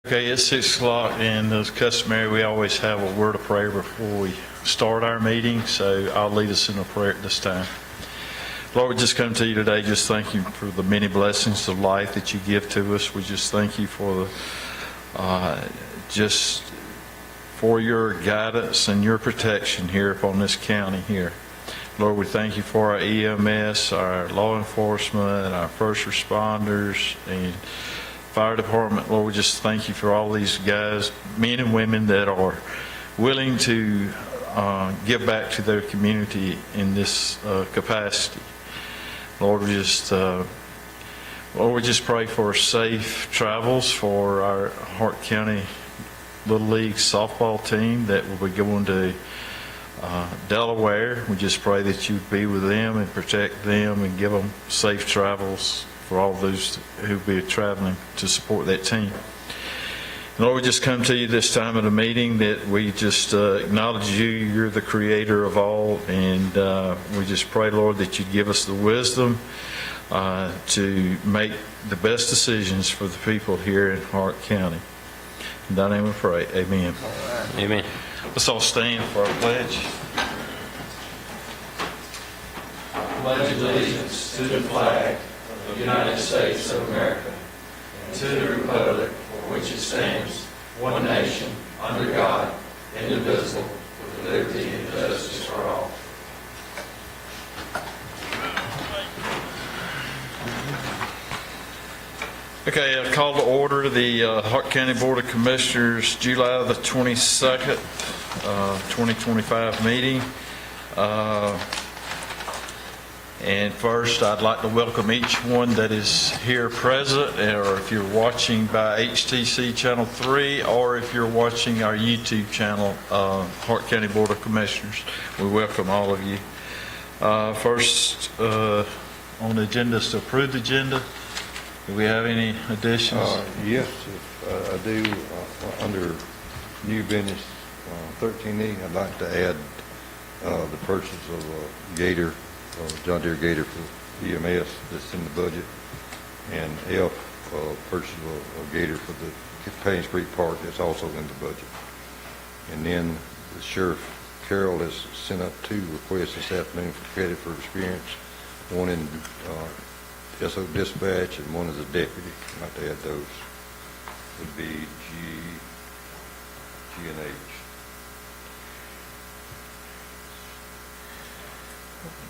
Okay, it's 6 o'clock, and as customary, we always have a word of prayer before we start our meeting, so I'll lead us in a prayer at this time. Lord, we just come to you today, just thank you for the many blessings of life that you give to us. We just thank you for just for your guidance and your protection here upon this county here. Lord, we thank you for our EMS, our law enforcement, our first responders, and fire department. Lord, we just thank you for all these guys, men and women that are willing to give back to their community in this capacity. Lord, we just pray for safe travels for our Hart County Little League softball team that will be going to Delaware. We just pray that you be with them and protect them and give them safe travels for all those who will be traveling to support that team. Lord, we just come to you this time of the meeting that we just acknowledge you. You're the creator of all, and we just pray, Lord, that you give us the wisdom to make the best decisions for the people here in Hart County. In thy name we pray. Amen. Amen. Let's all stand for our pledge. Pledge allegiance to the flag of the United States of America and to the republic for which it stands, one nation, under God, indivisible, with liberty and justice for all. Okay, I call to order the Hart County Board of Commissioners July the 22nd, 2025 meeting. And first, I'd like to welcome each one that is here present, or if you're watching by HTC Channel 3, or if you're watching our YouTube channel, Hart County Board of Commissioners. We welcome all of you. First on the agenda is to approve the agenda. Do we have any additions? Yes, if I do. Under new business 13E, I'd like to add the purchase of a Gator, John Deere Gator for EMS that's in the budget, and F, purchase of a Gator for the Payne Street Park that's also in the budget. And then the Sheriff Carroll has sent up 2 requests this afternoon for credit for experience, one in SO dispatch and one as a deputy. I'd like to add those. Would be G and H.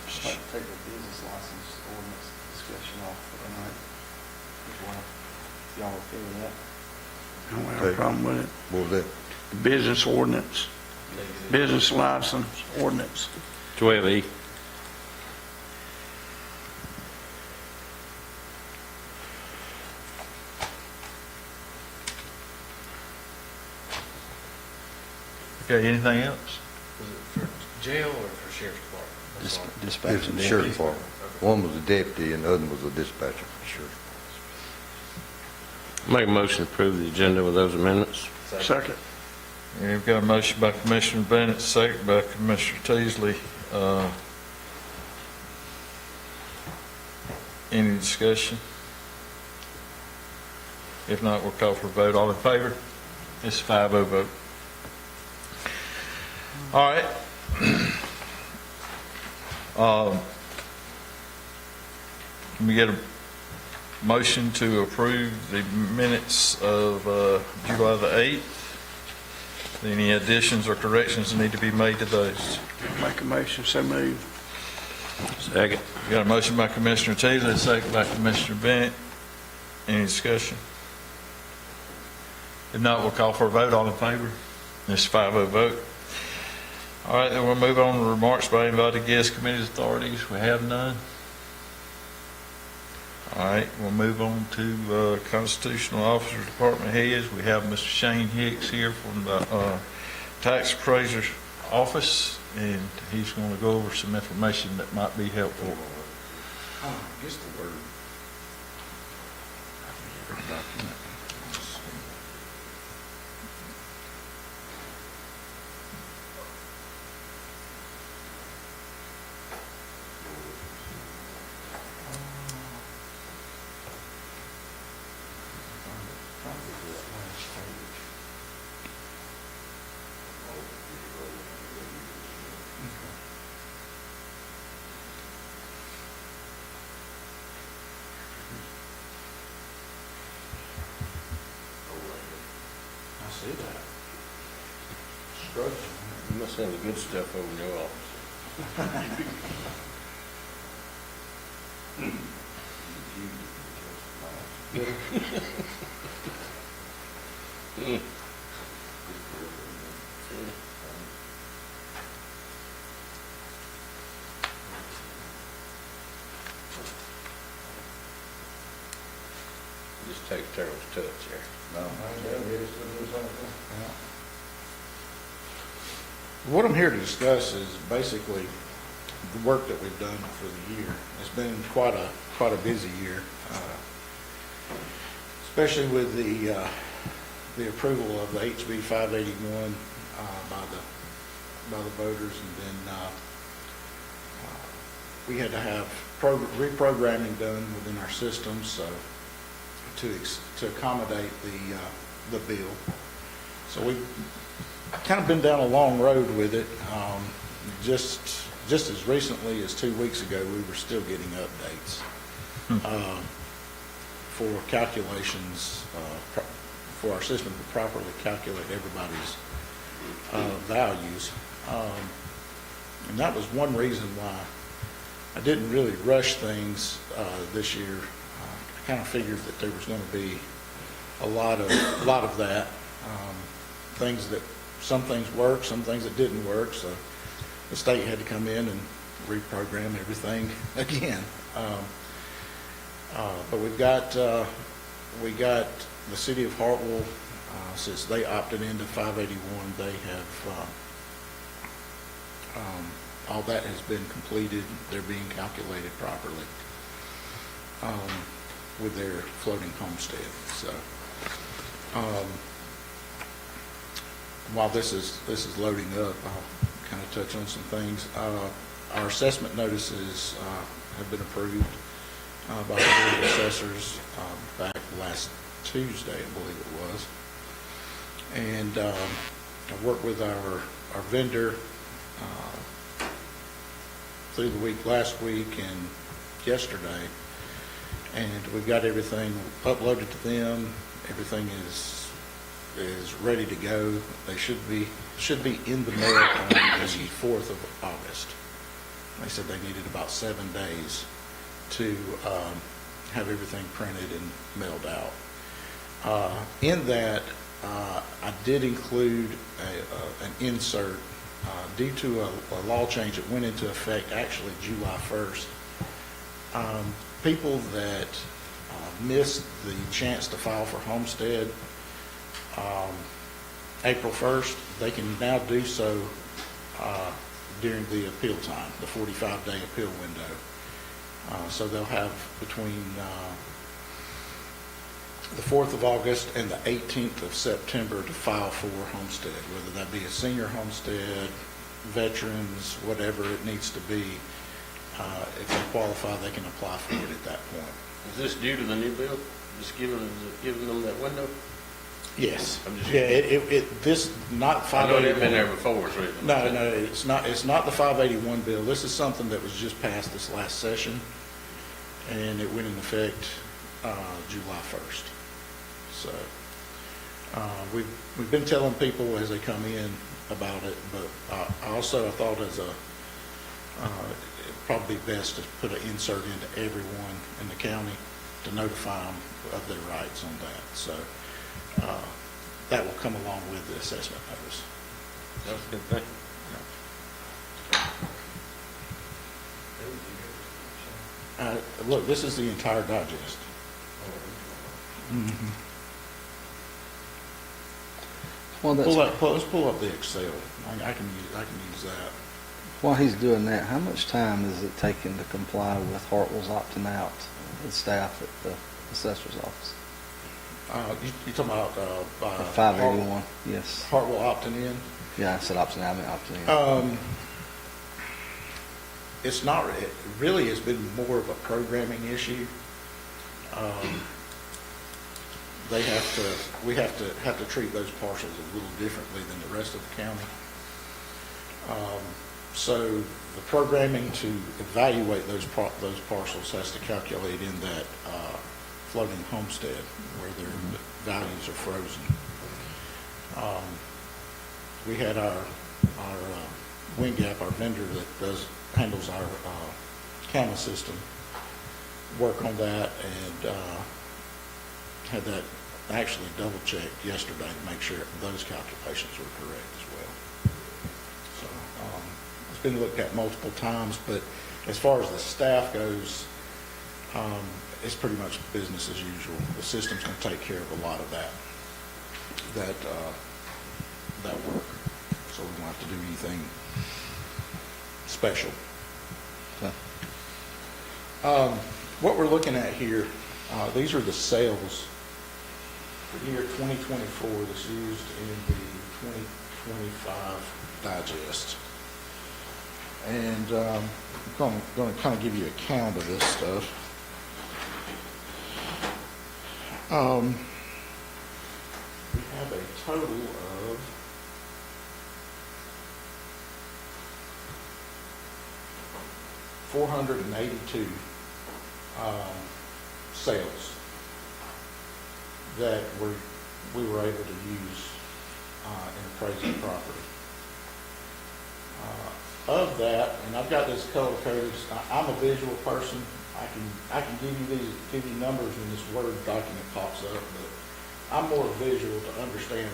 I'd like to take the business license ordinance discussion off for tonight as well. Y'all okay with that? I don't have a problem with it. What was that? The business ordinance, business license ordinance. 12E. Okay, anything else? Was it for jail or for sheriff's department? Dispatch It's the Sheriff Department. One was a deputy and the other was a dispatcher for the Sheriff. Make a motion to approve the agenda with those amendments. Second. We've got a motion by Commissioner Bennett, second by Commissioner Teasley. Any discussion? If not, we'll call for a vote. All in favor? It's a 5-0 vote. All right. Can we get a motion to approve the minutes of July the 8th? Any additions or corrections that need to be made to those? Make a motion, so move. Second. We got a motion by Commissioner Teasley, a second by Commissioner Bennett. Any discussion? If not, we'll call for a vote. All in favor? It's a 5-0 vote. All right, then we'll move on to remarks by invited guests, committees, authorities. We have none. All right, we'll move on to constitutional officer department heads. We have Mr. Shane Hicks here from the tax appraiser's office, and he's going to go over some information that might be helpful. Just the word. You must have the good stuff over in your office. Just take Terrell's touch there. No, I ain't got it, it's gonna do something. What I'm here to discuss is basically the work that we've done for the year. It's been quite a busy year, especially with the approval of the HB 581 by the voters, and then we had to have reprogramming done within our systems, so to accommodate the bill. So we've kind of been down a long road with it. Just as recently as 2 weeks ago, we were still getting updates for calculations, for our system to properly calculate everybody's values. And that was one reason why I didn't really rush things this year. I kind of figured that there was going to be a lot of that. Some things worked, some things that didn't work, so the state had to come in and reprogram everything again. But we got the city of Hartwell, since they opted into 581, they have all that has been completed. They're being calculated properly with their floating homestead. So while this is loading up, I'll kind of touch on some things. Our assessment notices have been approved by the Board of Assessors back last Tuesday, I believe it was. And I worked with our vendor through the week last week and yesterday, and we've got everything uploaded to them. Everything is ready to go. They should be in the mail on the 4th of August. They said they needed about 7 days to have everything printed and mailed out. In that, I did include an insert due to a law change that went into effect actually July 1st. People that missed the chance to file for homestead April 1st, they can now do so during the appeal time, the 45-day appeal window. So they'll have between the 4th of August and the 18th of September to file for homestead, whether that be a senior homestead, veterans, whatever it needs to be. If they qualify, they can apply for it at that point. Is this due to the new bill? Just giving them that window? Yes. I'm just- Yeah, this, not I know 581. they've been there before, so. No, it's not the 581 bill. This is something that was just passed this last session, and it went in effect July 1st. So we've been telling people as they come in about it, but I thought as it'd probably be best to put an insert into everyone in the county to notify them of their rights on that. So that will come along with the assessment notice. That's a good thing. Look, this is the entire digest. Well, that's, Let's pull up the Excel. I can use that. while he's doing that, how much time is it taking to comply with Hartwell's opting out, the staff at the assessor's office? You talking about 581, yes. Hartwell opting in? Yeah, I said opting out, I meant opting in. It's not, it really has been more of a programming issue. We have to treat those parcels a little differently than the rest of the county. So the programming to evaluate those parcels has to calculate in that floating homestead where their values are frozen. We had our Wind Gap, our vendor that handles our camera system, work on that, and had that actually double-checked yesterday to make sure those calculations were correct as well. So it's been looked at multiple times, but as far as the staff goes, it's pretty much business as usual. The system's going to take care of a lot of that work. So we won't have to do anything special. What we're looking at here, these are the sales for year 2024 that's used in the 2025 digest. And I'm going to kind of give you a count of this stuff. We have a total of $482 sales that we were able to use in appraising property. Of that, and I've got this color coded. I'm a visual person. I can give you numbers when this Word document pops up, but I'm more visual to understand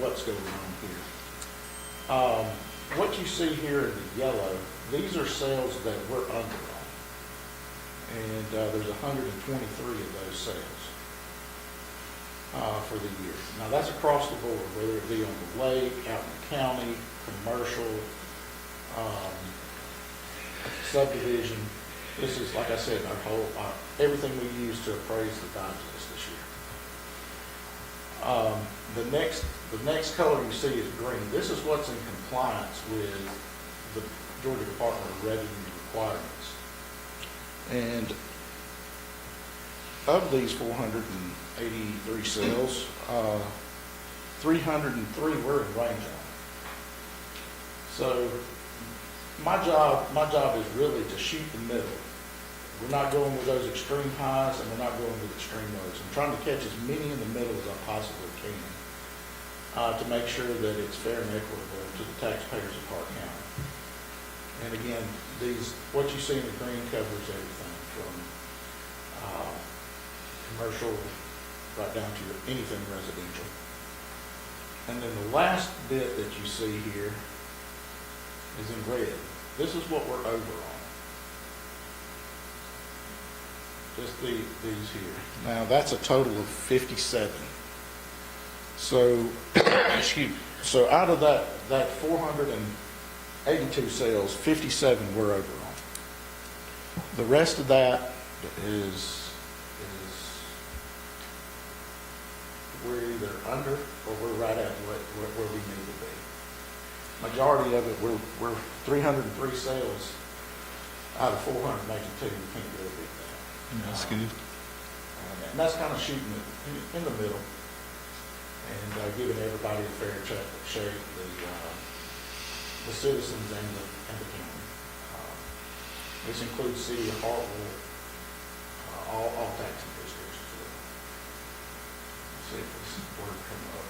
what's going on here. What you see here in the yellow, these are sales that we're under on. And there's 123 of those sales for the year. Now that's across the board, whether it be on the lake, out in the county, commercial, subdivision. This is, like I said, everything we use to appraise the digest this year. The next color you see is green. This is what's in compliance with the Georgia Department of Revenue requirements. And of these 483 sales, 303 were in range on. So my job is really to shoot the middle. We're not going with those extreme highs and we're not going with extreme lows. I'm trying to catch as many in the middle as I possibly can to make sure that it's fair and equitable to the taxpayers of Hart County. And again, what you see in the green covers everything from commercial right down to anything residential. And then the last bit that you see here is in red. This is what we're over on. Just these here. Now that's a total of 57. So, excuse me. So out of that 482 sales, 57 we're over on. The rest of that is we're either under or we're right at where we need to be. Majority of it, we're 303 sales out of 482. We can't really beat that. That's good. And that's kind of shooting it in the middle and giving everybody a fair shake, the citizens and the county. This includes city of Hartville, all taxing districts as well. Let's see if this word come up.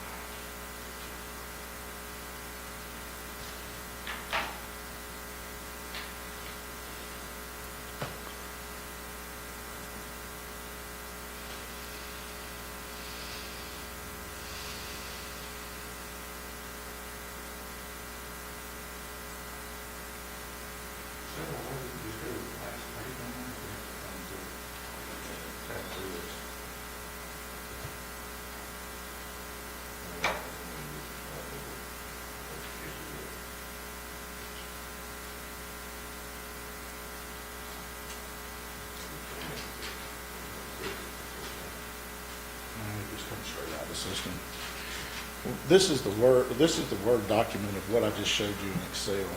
Straight out of the system. This is the Word document of what I just showed you in Excel.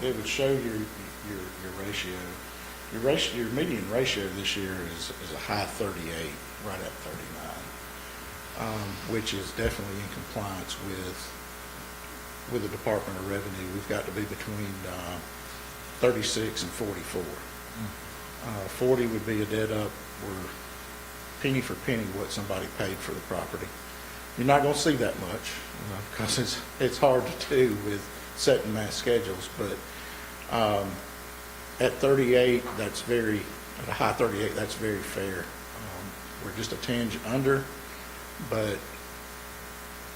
It would show your ratio. Your median ratio this year is a high 38, right at 39, which is definitely in compliance with the Department of Revenue. We've got to be between 36 and 44. 40 would be a dead up. We're penny for penny what somebody paid for the property. You're not going to see that much because it's hard to do with setting mass schedules, but at 38, that's very, at a high 38, that's very fair. We're just a tinge under, but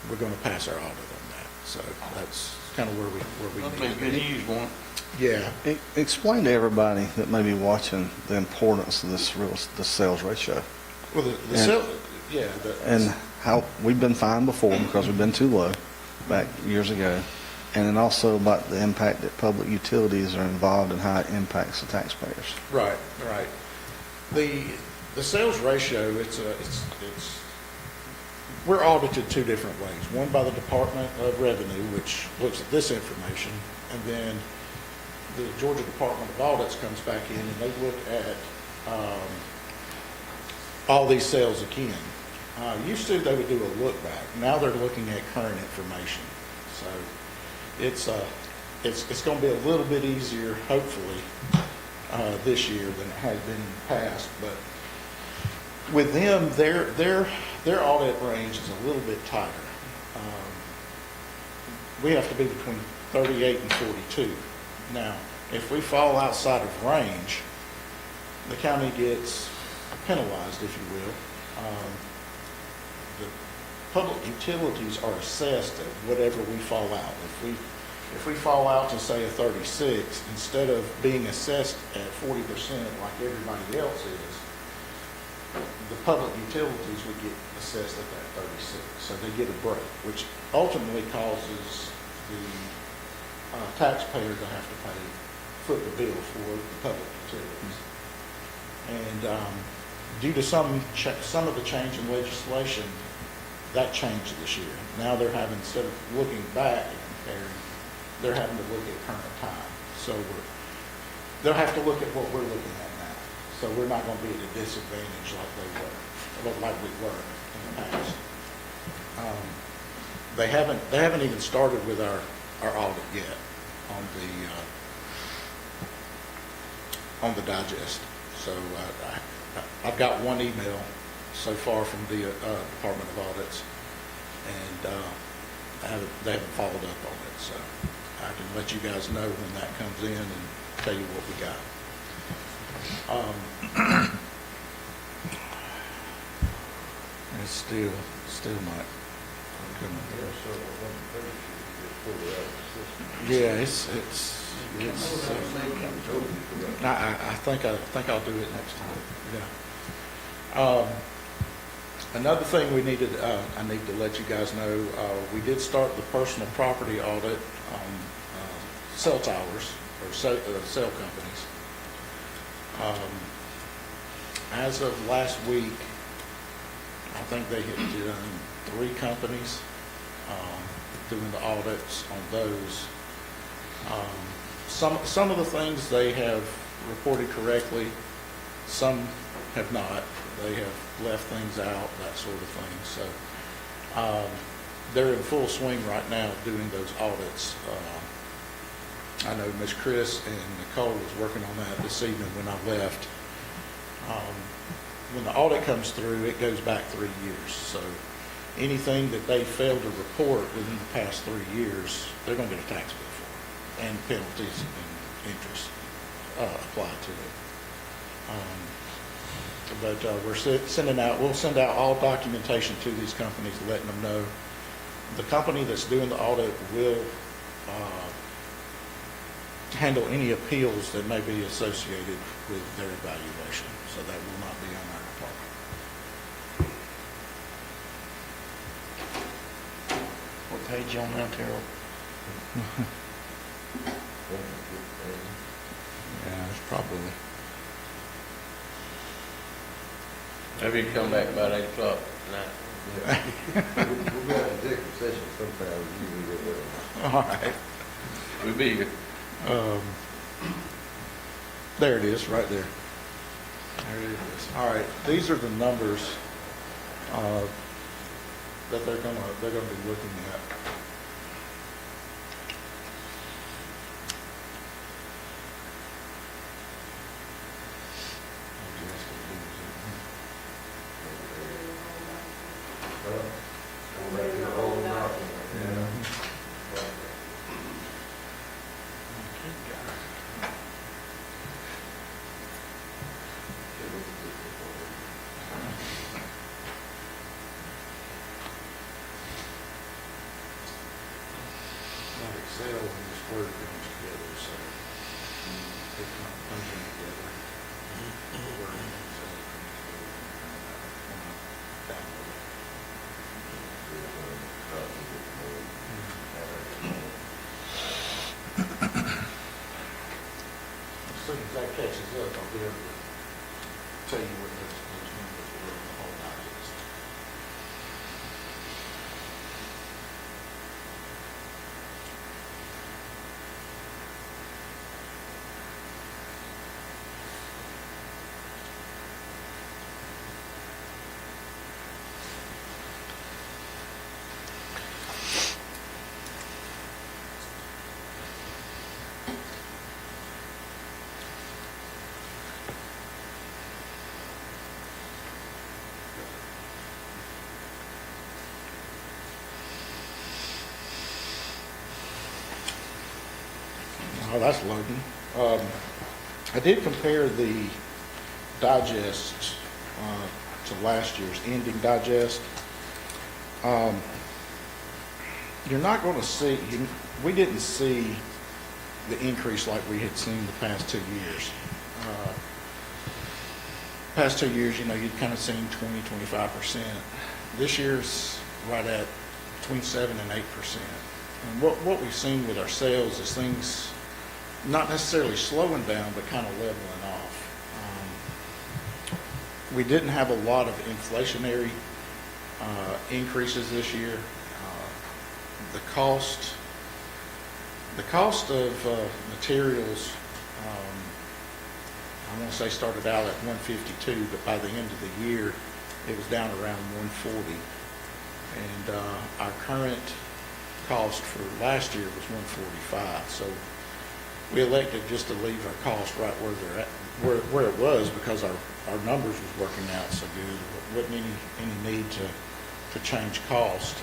we're going to pass our audit on that. So that's kind of where we That'd need be to be. good news, won't it? Yeah. Explain to everybody that may be watching the importance of the sales ratio Well, the And- sale, yeah. and how we've been fine before because we've been too low back years ago. And then also about the impact that public utilities are involved and how it impacts the taxpayers. Right, right. The sales ratio, we're audited two different ways. One by the Department of Revenue, which looks at this information, and then the Georgia Department of Audits comes back in and they look at all these sales again. Used to, they would do a look back. Now they're looking at current information. So it's going to be a little bit easier, hopefully, this year than it has been in the past. But with them, their audit range is a little bit tighter. We have to be between 38 and 42. Now, if we fall outside of range, the county gets penalized, if you will. The public utilities are assessed at whatever we fall out. If we fall out to, say, a 36, instead of being assessed at 40% like everybody else is, the public utilities would get assessed at that 36. So they get a break, which ultimately causes the taxpayer to have to foot the bill for the public utilities. And due to some of the change in legislation, that changed this year. Now they're having, instead of looking back and comparing, they're having to look at current time. So they'll have to look at what we're looking at now. So we're not going to be at a disadvantage like we were in the past. They haven't even started with our audit yet on the digest. So I've got one email so far from the Department of Audits, and they haven't followed up on it. So I can let you guys know when that comes in and tell you what we got. It's still not coming. Yeah, I think I'll do it next time. Yeah. Another thing I need to let you guys know, we did start the personal property audit on cell towers or cell companies. As of last week, I think they had done 3 companies doing the audits on those. Some of the things they have reported correctly, some have not. They have left things out, that sort of thing. So they're in full swing right now doing those audits. I know Ms. Chris and Nicole was working on that this evening when I left. When the audit comes through, it goes back 3 years. So anything that they failed to report within the past 3 years, they're going to get a tax bill for it, and penalties and interest applied to it. But we'll send out all documentation to these companies, letting them know. The company that's doing the audit will handle any appeals that may be associated with their evaluation. So that will not be on our department. What page you on now, Terrell? Yeah, it's probably. Maybe you come back about 8 o'clock tonight. We'll be at executive session sometime, usually get there. All right. We'll be here. There it is, right there. There it is. All right, these are the numbers that they're gonna be looking at. it comes in together. As soon as that catches up, I'll be able to tell you what those numbers were in the whole digest. Oh, that's loading. I did compare the digest to last year's ending digest. You're not going to see, we didn't see the increase like we had seen the past 2 years. Past 2 years, you'd kind of seen 20-25%. This year's right at between 7 and 8%. And what we've seen with our sales is things not necessarily slowing down, but kind of leveling off. We didn't have a lot of inflationary increases this year. The cost of materials, I want to say started out at 152, but by the end of the year, it was down around 140. And our current cost for last year was 145. So we elected just to leave our cost right where they're at, where it was, because our numbers was working out so good. There wasn't any need to change cost.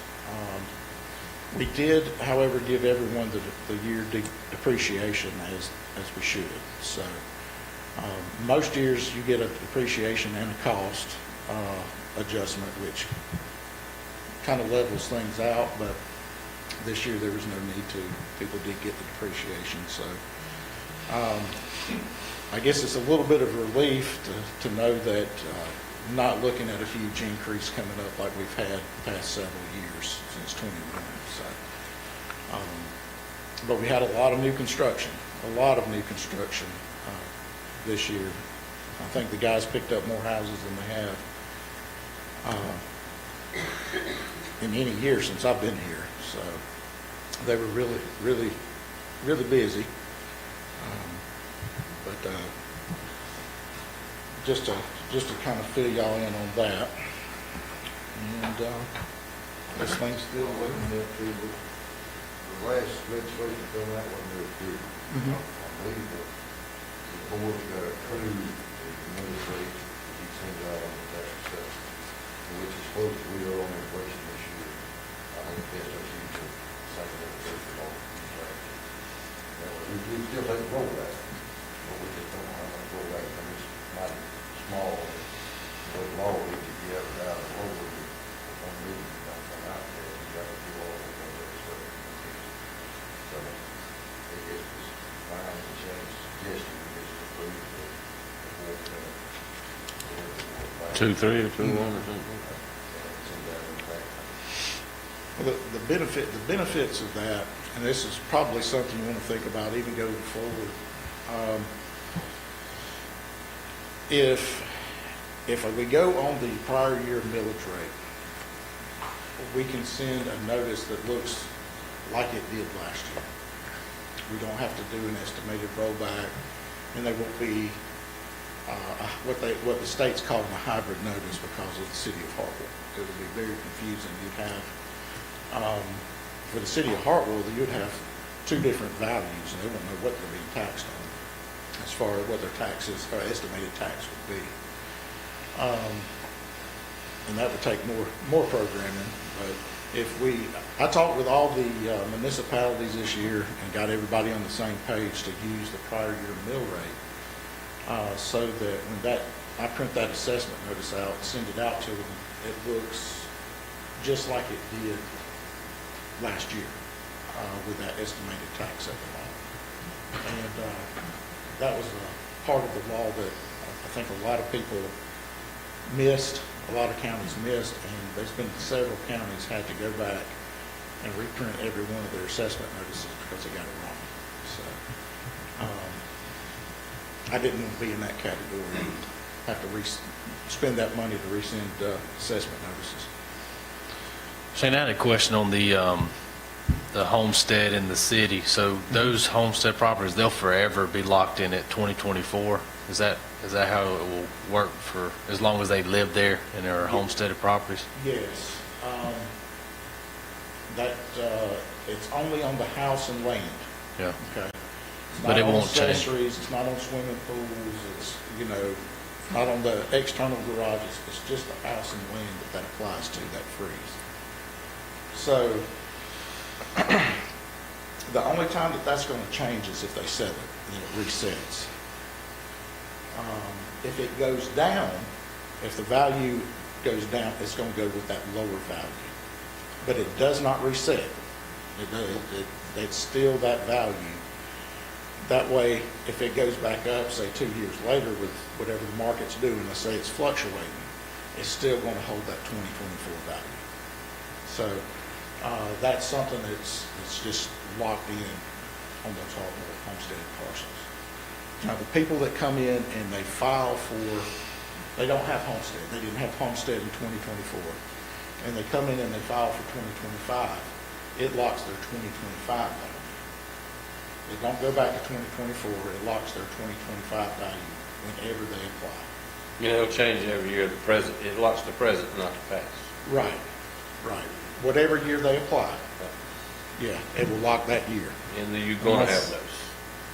We did, however, give everyone the year depreciation as we should. So most years you get a depreciation and a cost adjustment, which kind of levels things out, but this year there was no need to. People did get the depreciation. So I guess it's a little bit of relief to know that not looking at a huge increase coming up like we've had the past several years since 21. So, but we had a lot of new construction this year. I think the guys picked up more houses than they have in any year since I've been here. So they were really busy. But just to kind of fill y'all in on that. And this thing's still Looking at the last legislation coming out wasn't real clear. I believe the board's got approved the administrative that he sends out on the tax assessment, which is supposed to, we are on inflation this year. I think the SOC to second and third for all these last year. Now, we still take rollback, but we just don't know how much rollback. I mean, it's not small, but law, if you have it out of the road, one meeting, you don't come out there, you got to do all of that stuff. So, I guess it's fine to change suggestion, we just approve the whole thing. 2-3 or 2-1 or something. Well, the benefits of that, and this is probably something you want to think about even going forward. If we go on the prior year millage rate, we can send a notice that looks like it did last year. We don't have to do an estimated rollback, and they won't be what the state's calling a hybrid notice because of the city of Hartwell. It would be very confusing. You'd have for the city of Hartwell, you'd have two different values, and they won't know what they're being taxed on as far as what their taxes or estimated tax would be. And that would take more programming. But I talked with all the municipalities this year and got everybody on the same page to use the prior year mill rate, so that when I print that assessment notice out, send it out to them, it looks just like it did last year with that estimated tax at the moment. And that was a part of the law that I think a lot of people missed, a lot of counties missed, and there's been several counties had to go back and reprint every one of their assessment notices because they got it wrong. So, I didn't want to be in that category and have to spend that money to resend assessment notices. Shane, I had a question on the homestead in the city. So those homestead properties, they'll forever be locked in at 2024? Is that how it will work for as long as they live there and they're homesteaded properties? Yes. It's only on the house and land. Yeah. Okay. It's But not it on won't change. accessories, it's not on swimming pools, it's, not on the external garages, it's just the house and land that applies to, that freeze. So, the only time that that's gonna change is if they sell it, and it resets. If it goes down, if the value goes down, it's gonna go with that lower value. But it does not reset. It's still that value. That way, if it goes back up, say 2 years later with whatever the market's doing, let's say it's fluctuating, it's still going to hold that 2024 value. So that's something that's just locked in on those homestead parcels. Now, the people that come in and they file they don't have homestead, they didn't have homestead in 2024, and they come in and they file for 2025, it locks their 2025 value. They don't go back to 2024, it locks their 2025 value whenever they apply. It'll change every year, the present, it locks the present, not the past. Right. Whatever year they apply, yeah, it will lock that year. And then you're gonna have those.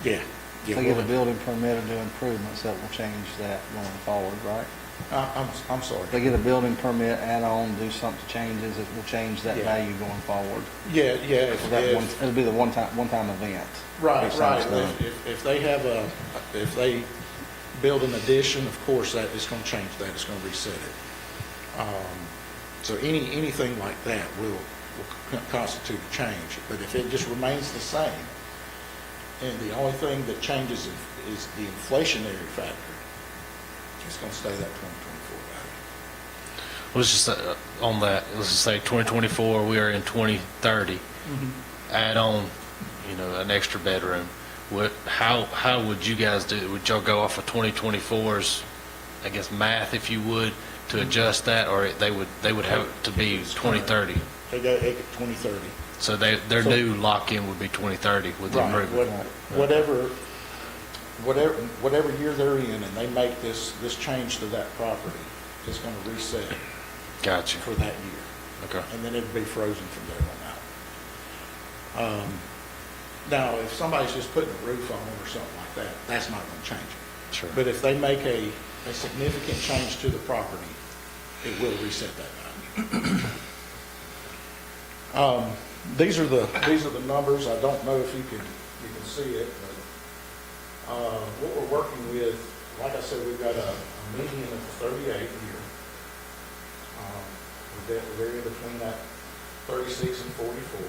Yeah. If they get a building permit or do improvements, that will change that going forward, right? I'm sorry. If they get a building permit, add on, do something changes, it will change that Yeah. value going forward. Yeah. It'll be the one-time event. Right. If something's done. If they build an addition, of course, that is going to change that. It's going to reset it. So anything like that will constitute a change. But if it just remains the same, and the only thing that changes is the inflationary factor, it's going to stay that 2024 value. Let's just on that, let's just say 2024, we are in 2030. Add on, an extra bedroom. How would you guys do it? Would y'all go off of 2024's, I guess, math, if you would, to adjust that, or they would have it to be 2030? They go 2030. So their new lock-in would be 2030 with the Right. improvement. Whatever year they're in, and they make this change to that property, it's going to reset Gotcha. for that year. Okay. And then it'll be frozen from there on out. Now, if somebody's just putting a roof on or something like that, that's not going to change it. Sure. But if they make a significant change to the property, it will reset that value. These are the numbers. I don't know if you can see it, but what we're working with, like I said, we've got a median of 38 here. We're in between that 36 and 44.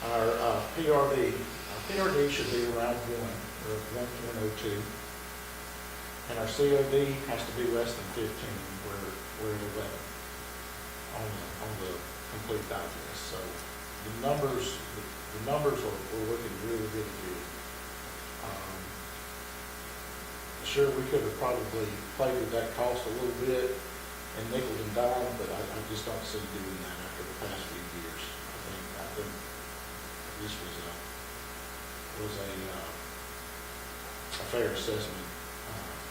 Our PRD should be around 1 or 1.02, and our COD has to be less than 15. We're at 11 on the complete digest. So the numbers are looking really, really good. Sure, we could have probably played with that cost a little bit and nickel and dime, but I just don't see doing that after the past few years. I think this was a fair assessment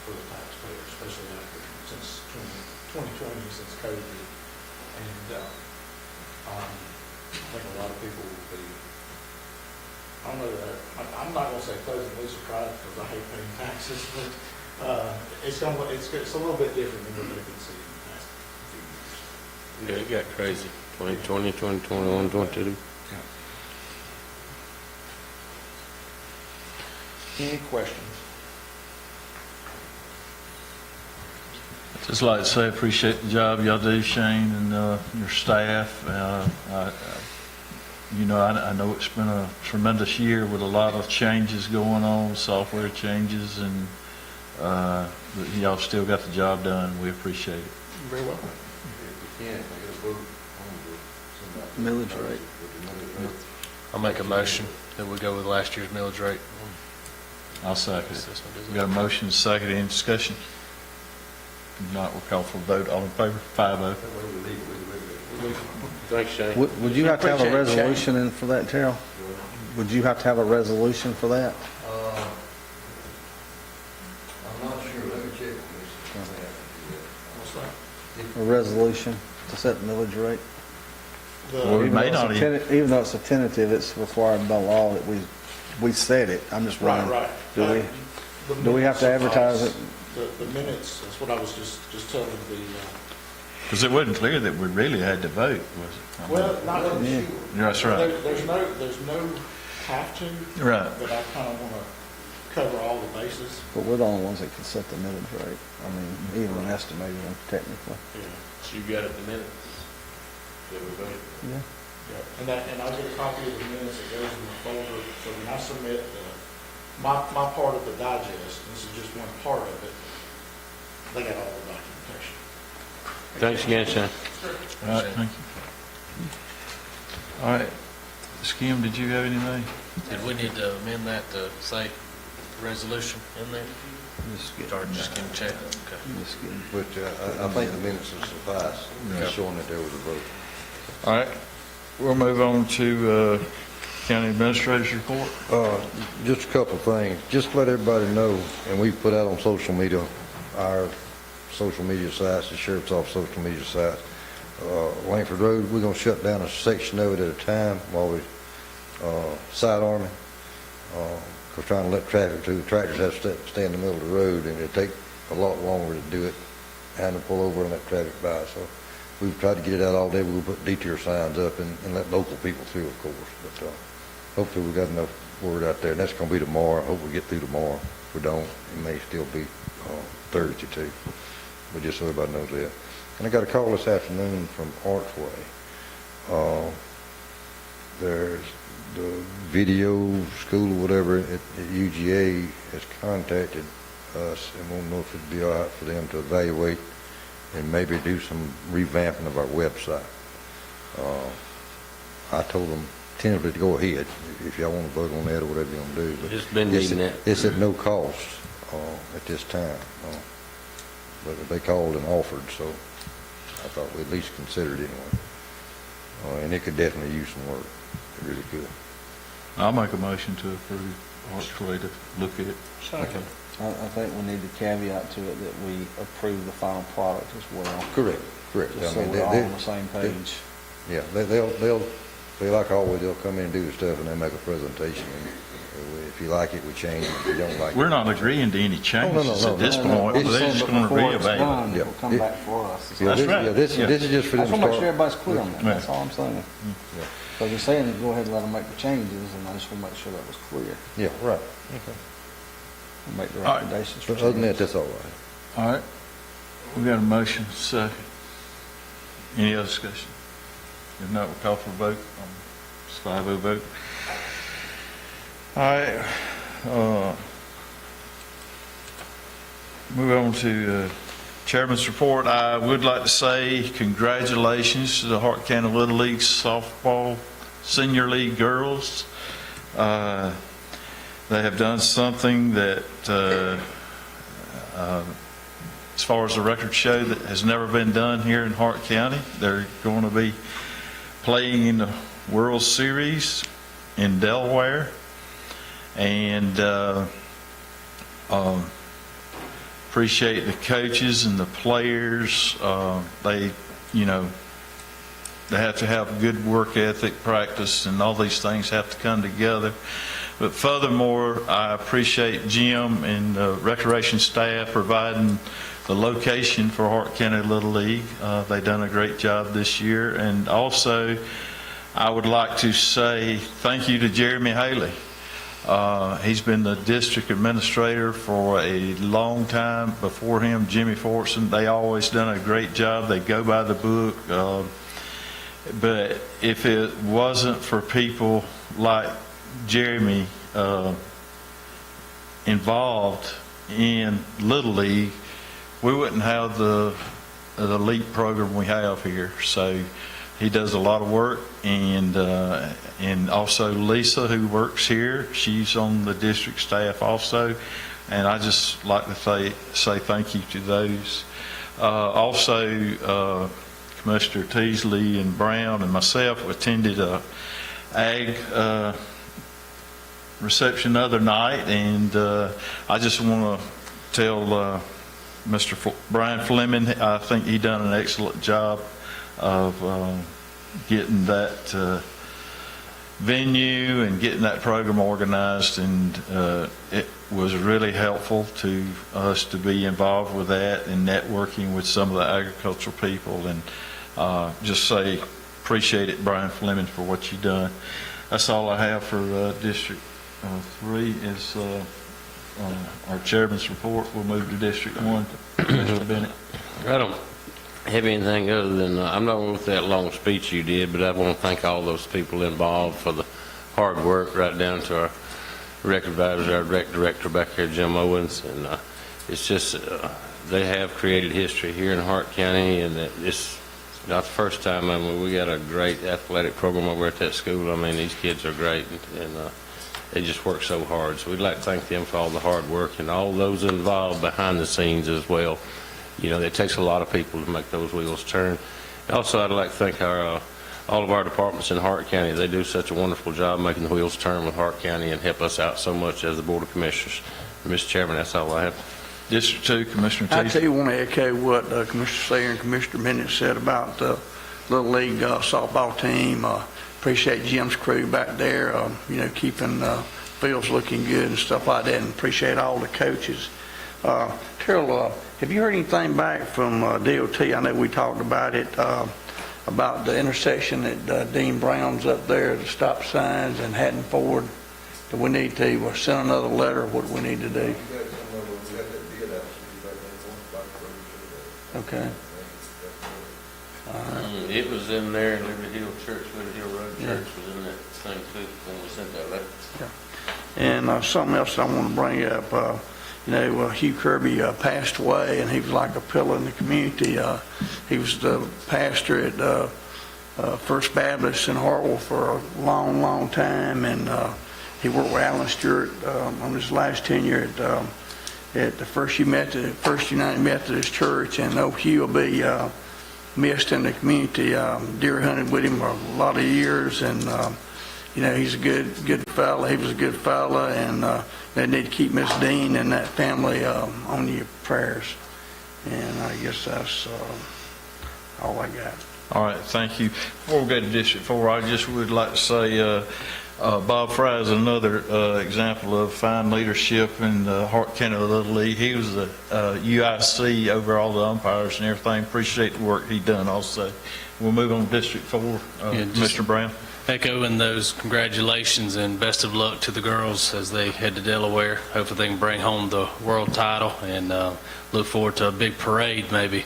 for the taxpayer, especially since 2020, since COVID. And I think a lot of people will be, I'm not going to say pleasantly surprised because I hate paying taxes, but it's a little bit different than what they've been seeing in the past few years. Yeah, it got crazy. 2020, 2021, 2022. Any questions? Just like to say, I appreciate the job y'all do, Shane, and your staff. You know, I know it's been a tremendous year with a lot of changes going on, software changes, and but y'all still got the job done. We appreciate it. Very well. Millage rate. I'll make a motion that we go with last year's millage rate. I'll second it. We got a motion, second, any discussion? If not, we'll call for a vote. All in favor? 5-0. Thanks, Shane. Would you have to have a Appreciate it, Shane. resolution in for that, Terrell? Would you have to have a resolution for that? I'm not sure, let me check this. A resolution to set the millage rate? Well, we may not even, Even though it's a tentative, it's required by law that we set it. I'm just Right, wondering. right. Do we have to advertise it? The minutes, that's what I was just telling the, because it wasn't clear that we really had to vote, was it? well, not Yeah. That's right. There's no have to. Right. But I kind of want to cover all the bases. But we're the only ones that can set the millage rate. I mean, even an estimated one technically. Yeah. So you got it in the minutes? That we voted? Yeah. Yeah. And I'll get a copy of the minutes that goes in the folder, so when I submit my part of the digest, this is just one part of it, they got all the documentation. Thanks again, Shane. All right, thank you. All right, Ms. Kim, did you have anything? Did we need to amend that to say resolution in there? Just get, Or just give a check? Okay. just get. But I think the minutes will suffice, just showing that there was a vote. All right, we'll move on to county administrator's report. Just a couple of things, just to let everybody know, and we put out on social media, our social media sites, the sheriff's office social media sites, Langford Road, we're gonna shut down a section of it at a time while we side arming. We're trying to let traffic through. The tractors have to stay in the middle of the road, and it'll take a lot longer to do it and to pull over and let traffic by. So we've tried to get it out all day. We'll put detour signs up and let local people through, of course. But hopefully we've got enough word out there, and that's going to be tomorrow. I hope we get through tomorrow. If we don't, it may still be Thursday too. But just so everybody knows that. And I got a call this afternoon from Archway. There's the video school or whatever at UGA has contacted us and won't know if it'd be all right for them to evaluate and maybe do some revamping of our website. I told them tentatively to go ahead if y'all want to vote on that or whatever you want to do. But Just been needing that. it's at no cost at this time. But they called and offered, so I thought we'd at least consider it anyway. And it could definitely use some work. It really could. I'll make a motion to approve Archway to look at it. Second. I think we need to caveat to it that we approve the final product as well. Correct. Just so I mean, we're all on the same page. Yeah, they like always, they'll come in and do the stuff and they make a presentation. And if you like it, we change it. If you don't like it. We're not agreeing to any changes no, at this no, point. It's They're just going to reevaluate. It'll come back for us. Yeah, That's this, right. yeah, this is just for I them just to want to make sure start. everybody's clear on that. Yeah. That's all I'm saying. Yeah. So you're saying to go ahead and let them make the changes, and I just want to make sure that was clear. Yeah, right. And make the All right. recommendations for But other than that, changes. that's all right. All right, we got a motion, second. Any other discussion? If not, we'll call for a vote. It's 5-0 vote. All right, move on to Chairman's report. I would like to say congratulations to the Hart County Little League Softball Senior League girls. They have done something that, as far as the records show, that has never been done here in Hart County. They're going to be playing in the World Series in Delaware, and appreciate the coaches and the players. They have to have good work ethic, practice, and all these things have to come together. But furthermore, I appreciate Jim and the recreation staff providing the location for Hart County Little League. They've done a great job this year. And also, I would like to say thank you to Jeremy Haley. He's been the district administrator for a long time. Before him, Jimmy Fortson. They always done a great job. They go by the book. But if it wasn't for people like Jeremy involved in Little League, we wouldn't have the elite program we have here. So he does a lot of work, and also Lisa, who works here, she's on the district staff also, and I just like to say thank you to those. Also, Commissioner Teasley and Brown and myself attended a ag reception the other night, and I just want to tell Mr. Brian Fleming, I think he done an excellent job of getting that venue and getting that program organized, and it was really helpful to us to be involved with that and networking with some of the agricultural people, and just say appreciate it, Brian Fleming, for what you done. That's all I have for District 3 is our chairman's report. We'll move to District 1. Mr. Bennett. I don't have anything other than, I'm not with that long speech you did, but I want to thank all those people involved for the hard work, right down to our record advisor, our rec director back here, Jim Owens, and it's just, they have created history here in Hart County, and it's not the first time. I mean, we got a great athletic program over at that school. I mean, these kids are great, and they just work so hard. So we'd like to thank them for all the hard work and all those involved behind the scenes as well. You know, it takes a lot of people to make those wheels turn. Also, I'd like to thank our all of our departments in Hart County. They do such a wonderful job making the wheels turn with Hart County and help us out so much as the Board of Commissioners. Mr. Chairman, that's all I have. District 2, Commissioner I Teasley. too want to echo what Commissioner Sayer and Commissioner Bennett said about the Little League softball team. Appreciate Jim's crew back there, you know, keeping fields looking good and stuff like that, and appreciate all the coaches. Terrell, have you heard anything back from DOT? I know we talked about it, about the intersection at Dean Brown's up there, the stop signs and Haddon Ford. Do we need to send another letter? What do we need to do? Okay. It was in there, Liberty Hill Road Church was in that thing too, when we sent that letter. And something else I want to bring up, you know, Hugh Kirby passed away, and he was like a pillar in the community. He was the pastor at First Baptist in Hartwell for a long, long time, and he worked with Alan Stewart on his last tenure at the First United Methodist Church, and Hugh will be missed in the community. Deer hunted with him for a lot of years, and you know, he's a good fella. He was a good fella, and they need to keep Miss Dean and that family on your prayers. And I guess that's all I got. All right, thank you. Before we go to District 4, I just would like to say Bob Fry is another example of fine leadership in the Hart County Little League. He was the UIC over all the umpires and everything. Appreciate the work he done also. We'll move on to District 4. Mr. Brown. Echoing those congratulations and best of luck to the girls as they head to Delaware. Hopefully they can bring home the world title, and look forward to a big parade, maybe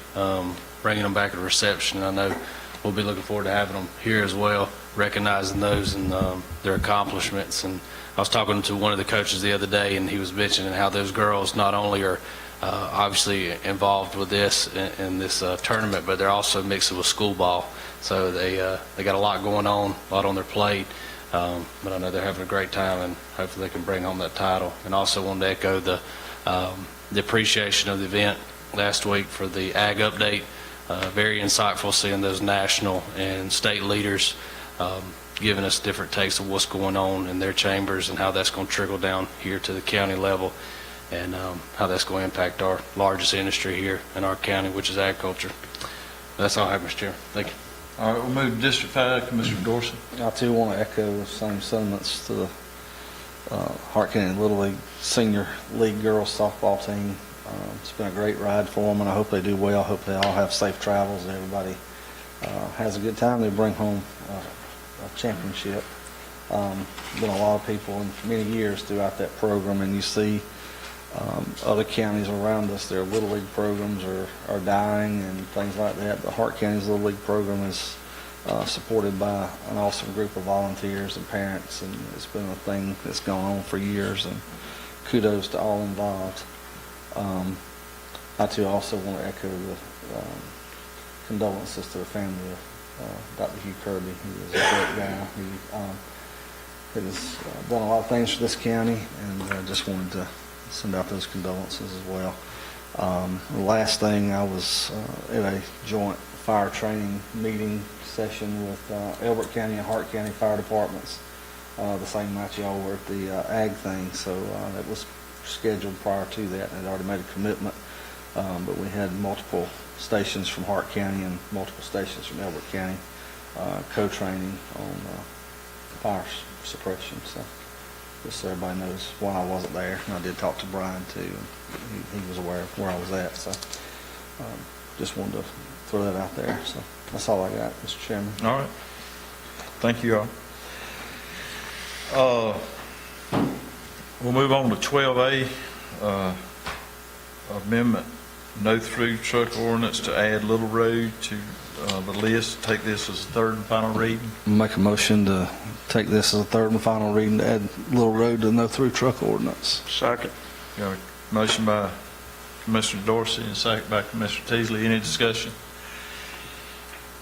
bringing them back at a reception. I know we'll be looking forward to having them here as well, recognizing those and their accomplishments. And I was talking to one of the coaches the other day, and he was mentioning how those girls not only are obviously involved with this in this tournament, but they're also mixing with school ball. So they got a lot going on, a lot on their plate, but I know they're having a great time, and hopefully they can bring home that title. And also wanted to echo the appreciation of the event last week for the Ag Update. Very insightful seeing those national and state leaders giving us different takes of what's going on in their chambers and how that's going to trickle down here to the county level, and how that's going to impact our largest industry here in our county, which is agriculture. That's all I have, Mr. Chair. Thank you. All right, we'll move to District 5, Commissioner Dorsey. I too want to echo the same sentiments to the Hart County Little League Senior League Girls Softball team. It's been a great ride for them, and I hope they do well. I hope they all have safe travels. Everybody has a good time. They bring home a championship. Been a lot of people in many years throughout that program, and you see other counties around us, their Little League programs are dying and things like that. The Hart County's Little League program is supported by an awesome group of volunteers and parents, and it's been a thing that's gone on for years, and kudos to all involved. I too also want to echo the condolences to the family of Dr. Hugh Kirby. He was a great guy. He has done a lot of things for this county, and I just wanted to send out those condolences as well. The last thing, I was at a joint fire training meeting session with Elbert County and Hart County Fire Departments the same night y'all were at the ag thing, so that was scheduled prior to that, and I'd already made a commitment. But we had multiple stations from Hart County and multiple stations from Elbert County co-training on fire suppression. So just so everybody knows why I wasn't there. And I did talk to Brian too, and he was aware of where I was at. So just wanted to throw that out there. So that's all I got, Mr. Chairman. All right. Thank you all. We'll move on to 12A, amendment, no-through truck ordinance to add Little Road to the list. Take this as a third and final reading. Make a motion to take this as a third and final reading to add Little Road to the no-through truck ordinance. Second. Got a motion by Commissioner Dorsey and a second by Commissioner Teasley. Any discussion?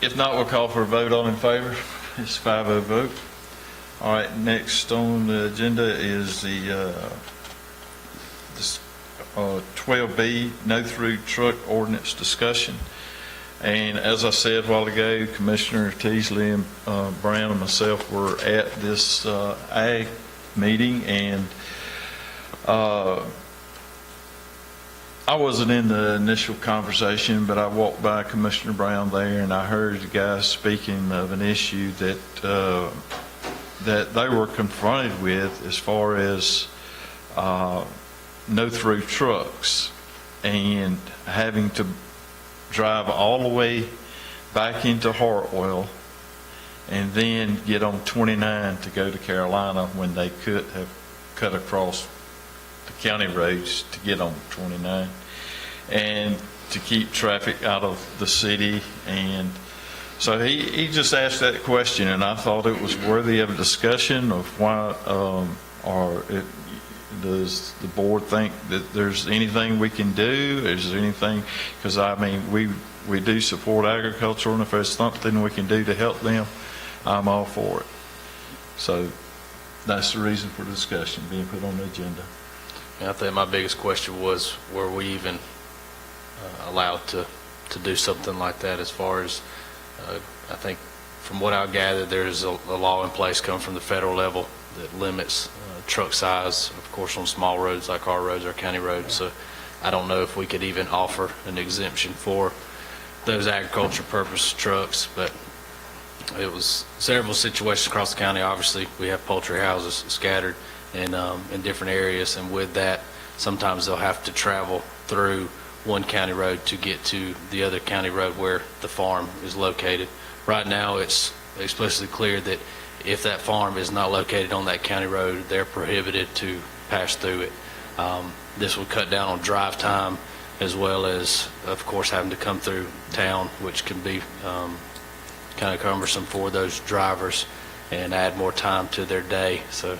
If not, we'll call for a vote. All in favor? It's a 5-0 vote. All right, next on the agenda is the 12B, no-through truck ordinance discussion. And as I said a while ago, Commissioner Teasley and Brown and myself were at this ag meeting, and I wasn't in the initial conversation, but I walked by Commissioner Brown there, and I heard the guys speaking of an issue that that they were confronted with as far as no-through trucks and having to drive all the way back into Hartwell and then get on 29 to go to Carolina when they could have cut across the county roads to get on 29 and to keep traffic out of the city. And so he just asked that question, and I thought it was worthy of a discussion of why, does the board think that there's anything we can do? Is there anything, because I mean, we do support agriculture, and if there's something we can do to help them, I'm all for it. So that's the reason for the discussion being put on the agenda. I think my biggest question was, were we even allowed to do something like that? As far as I think from what I gathered, there's a law in place coming from the federal level that limits truck size, of course, on small roads like our roads, our county roads. So I don't know if we could even offer an exemption for those agriculture purpose trucks, but it was several situations across the county. Obviously, we have poultry houses scattered in different areas, and with that, sometimes they'll have to travel through one county road to get to the other county road where the farm is located. Right now, it's explicitly clear that if that farm is not located on that county road, they're prohibited to pass through it. This will cut down on drive time, as well as, of course, having to come through town, which can be kind of cumbersome for those drivers and add more time to their day. So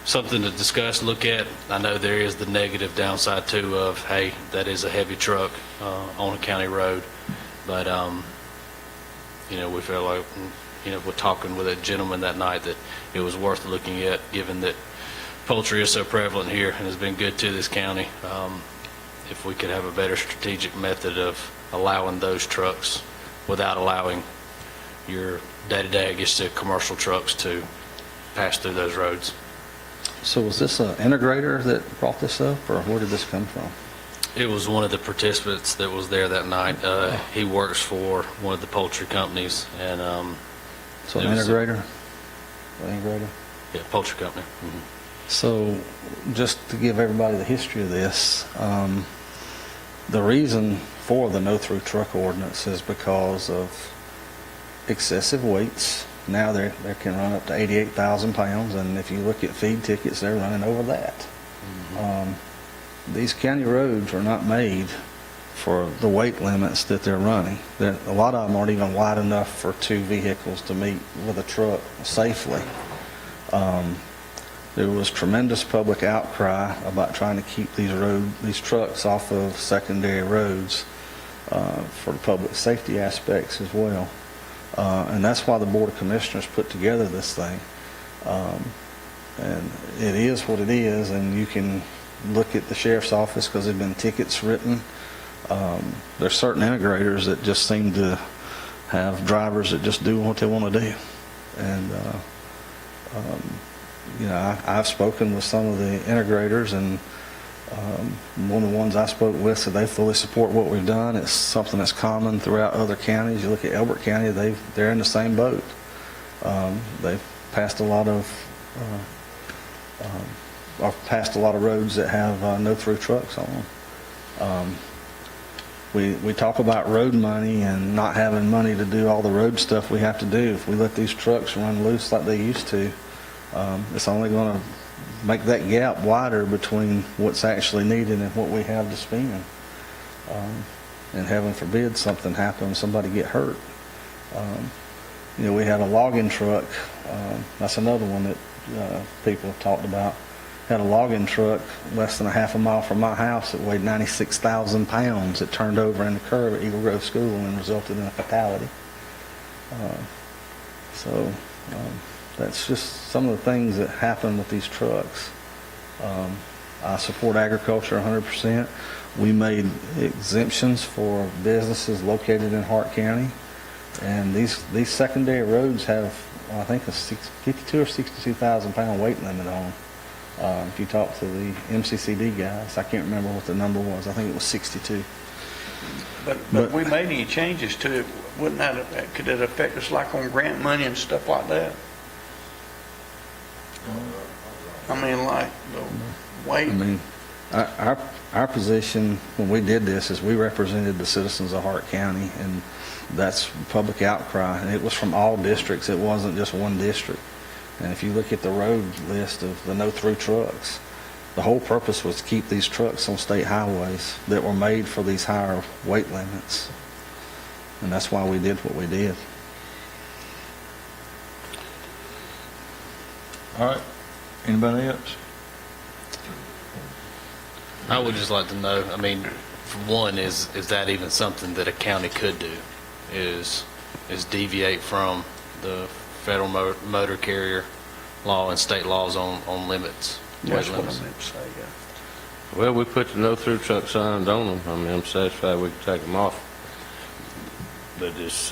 something to discuss, look at. I know there is the negative downside too of, hey, that is a heavy truck on a county road, but we feel like, we're talking with a gentleman that night that it was worth looking at, given that poultry is so prevalent here and has been good to this county. If we could have a better strategic method of allowing those trucks without allowing your day-to-day, I guess, the commercial trucks to pass through those roads. So was this an integrator that brought this up, or where did this come from? It was one of the participants that was there that night. He works for one of the poultry companies, and so an integrator? Yeah, poultry company. Mm-hmm. So just to give everybody the history of this, the reason for the no-through truck ordinance is because of excessive weights. Now they can run up to 88,000 pounds, and if you look at feed tickets, they're running over that. Mm-hmm. These county roads are not made for the weight limits that they're running. A lot of them aren't even wide enough for 2 vehicles to meet with a truck safely. There was tremendous public outcry about trying to keep these trucks off of secondary roads for the public safety aspects as well. And that's why the Board of Commissioners put together this thing. And it is what it is, and you can look at the sheriff's office because there have been tickets written. There's certain integrators that just seem to have drivers that just do what they want to do. And, you know, I've spoken with some of the integrators, and one of the ones I spoke with said they fully support what we've done. It's something that's common throughout other counties. You look at Elbert County, they're in the same boat. They've passed a lot of roads that have no-through trucks on them. We talk about road money and not having money to do all the road stuff we have to do. If we let these trucks run loose like they used to, it's only going to make that gap wider between what's actually needed and what we have to spend. And heaven forbid something happens, somebody get hurt. You know, we had a logging truck. That's another one that people have talked about. Had a logging truck less than a half a mile from my house that weighed 96,000 pounds. It turned over in the curve at Eagle Grove School and resulted in a fatality. So that's just some of the things that happen with these trucks. I support agriculture 100%. We made exemptions for businesses located in Hart County, and these secondary roads have, I think, a 52 or 62,000 pound weight limit on them. If you talk to the MCCD guys, I can't remember what the number was. I think it was 62. But we made any changes to it, could it affect us like on grant money and stuff like that? I mean, like the weight. I mean, our position when we did this is we represented the citizens of Hart County, and that's public outcry, and it was from all districts. It wasn't just one district. And if you look at the road list of the no-through trucks, the whole purpose was to keep these trucks on state highways that were made for these higher weight limits. And that's why we did what we did. All right. Anybody else? I would just like to know, I mean, for one, is that even something that a county could do? Is deviate from the federal motor carrier law and state laws on limits? That's weight what I limits? meant to say, yeah. Well, we put the no-through truck signs on them. I mean, I'm satisfied we can take them off. But it's,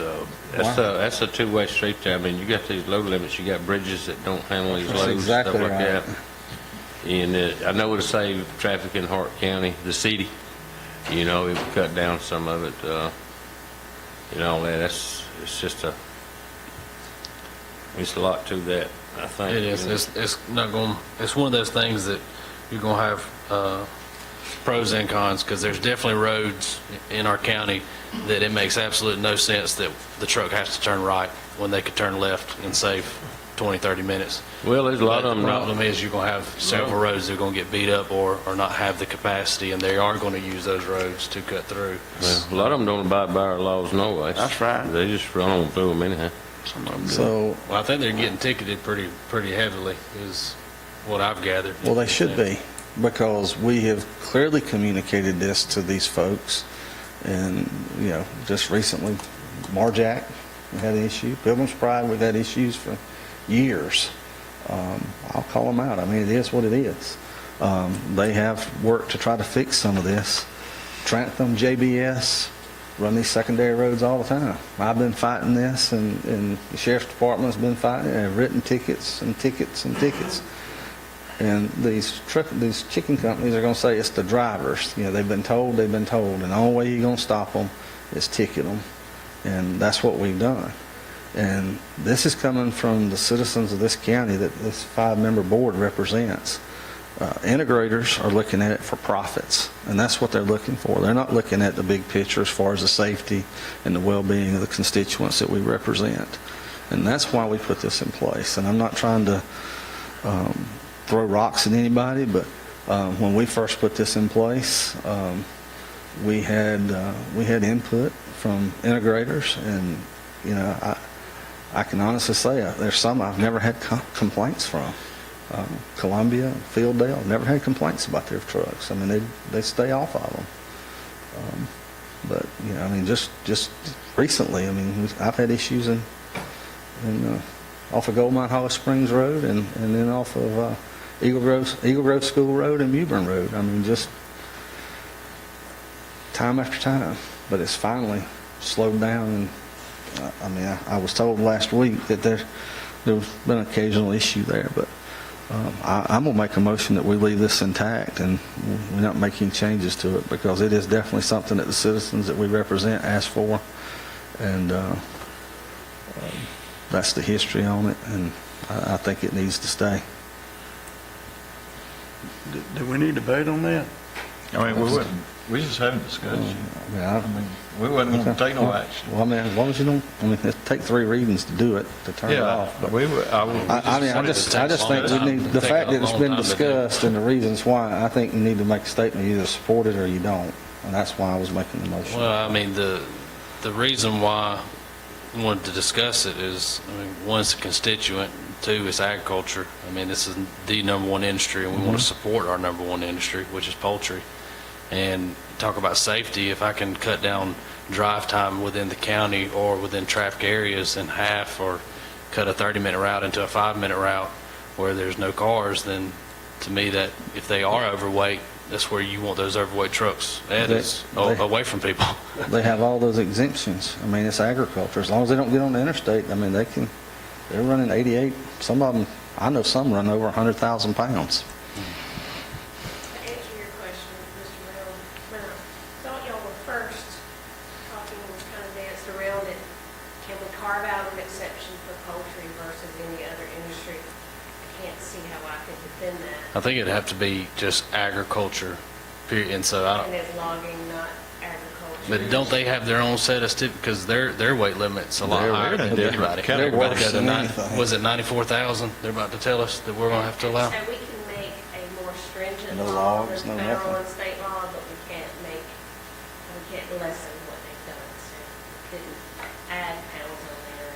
that's a two-way street there. I mean, you got these load limits, you got bridges that don't handle these That's loads, exactly stuff like right. that. And I know it'll save traffic in Hart County, the city. You know, it would cut down some of it, you know, it's just it's a lot to that, I think. It is. It's not going. It's one of those things that you're going to have pros and cons, because there's definitely roads in our county that it makes absolute no sense that the truck has to turn right when they could turn left and save 20, 30 minutes. Well, there's a lot But of them. the problem is you're going to have several roads that are going to get beat up or not have the capacity, and they are going to use those roads to cut through. Well, a lot of them don't abide by our laws no way. That's right. They just run on through them anyhow. Some of them do. So, Well, I think they're getting ticketed pretty heavily, is what I've gathered. well, they should be, because we have clearly communicated this to these folks. And, you know, just recently, Marjack, we had an issue. Pilgrim's Pride, we've had issues for years. I'll call them out. I mean, it is what it is. They have worked to try to fix some of this. Trantham, JBS, run these secondary roads all the time. I've been fighting this, and the sheriff's department's been fighting it, and have written tickets and tickets and tickets. And these chicken companies are going to say it's the drivers. You know, they've been told, and the only way you're going to stop them is ticket them. And that's what we've done. And this is coming from the citizens of this county that this 5-member board represents. Integrators are looking at it for profits, and that's what they're looking for. They're not looking at the big picture as far as the safety and the well-being of the constituents that we represent. And that's why we put this in place. And I'm not trying to throw rocks at anybody, but when we first put this in place, we had input from integrators, and, you know, I can honestly say there's some I've never had complaints from. Columbia, Fielddale, never had complaints about their trucks. I mean, they stay off of them. But, you know, I mean, just recently, I mean, I've had issues in off of Gold Mine Hollow Springs Road, and then off of Eagle Grove School Road and Mewburn Road. I mean, just time after time. But it's finally slowed down. And I mean, I was told last week that there's been an occasional issue there, but I'm going to make a motion that we leave this intact and we don't make any changes to it, because it is definitely something that the citizens that we represent asked for, and that's the history on it, and I think it needs to stay. Do we need to vote on that? I mean, we just having discussion. I I mean, we wasn't going to take no action. Well, I mean, as long as you don't, I mean, it take 3 readings to do it, to turn it Yeah, off. But we would, I just think we need, the fact that it's been discussed and the reasons why, I think you need to make a statement, you either support it or you don't, and that's why I was making the motion. Well, I mean, the reason why I wanted to discuss it is, I mean, one, it's a constituent, 2, it's agriculture. I mean, this is the #1 industry, and we want to support our #1 industry, which is poultry. And talk about safety, if I can cut down drive time within the county or within traffic areas in half, or cut a 30-minute route into a 5-minute route where there's no cars, then to me, that if they are overweight, that's where you want those overweight trucks away from people. They have all those exemptions. I mean, it's agriculture. As long as they don't get on the interstate, I mean, they're running 88. Some of them, I know some run over 100,000 pounds. To answer your question, Mr. Brown, when I thought y'all were first talking, and kind of danced around it, can we carve out an exception for poultry versus any other industry? I can't see how I could defend that. I think it'd have to be just agriculture, period. And so I And don't, it's logging, not agriculture. but don't they have their own set of because their weight limit's a lot They're higher than different. everybody. They're Everybody worse got a than nine- anything. Was it 94,000? They're about to tell us that we're gonna have to allow. So we can make a more stringent No law logs, than no federal nothing. and state law, but we can't lessen what they've done. So we couldn't add pounds on there.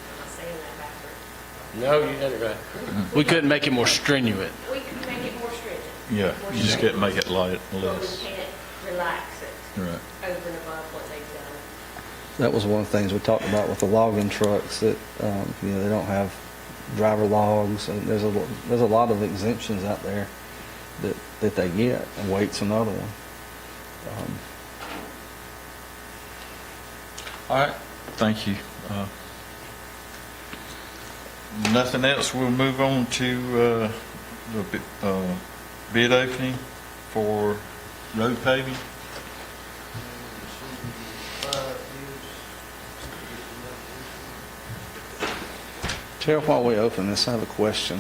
I'm not saying that backward. No, you had it right. We couldn't make it more strenuous. We could make it more stringent. Yeah, more you just stringent, can't make it light, But we less. can't relax it Right. over and above what they've done. That was one of the things we talked about with the logging trucks, that, you know, they don't have driver logs, and there's a lot of exemptions out there that they get, and weight's another one. All right, thank you. Nothing else, we'll move on to the bid opening for road paving. Sheriff, while we open this, I have a question.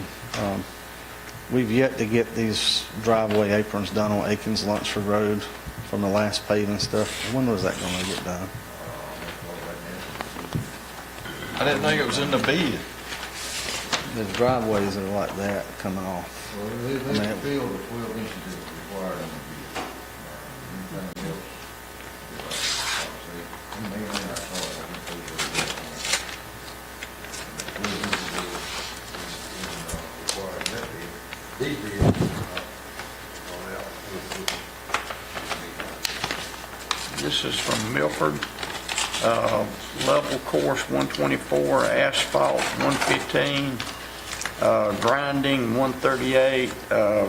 We've yet to get these driveway aprons done on Akins Lunsford Road from the last paving stuff. When was that going to get done? I didn't think it was in the bid. There's driveways that are like that coming off. Well, they feel the 12 inches is required on the bid. Anything else? These bids are out. This is from Milford. Level course 124, asphalt 115, grinding 138,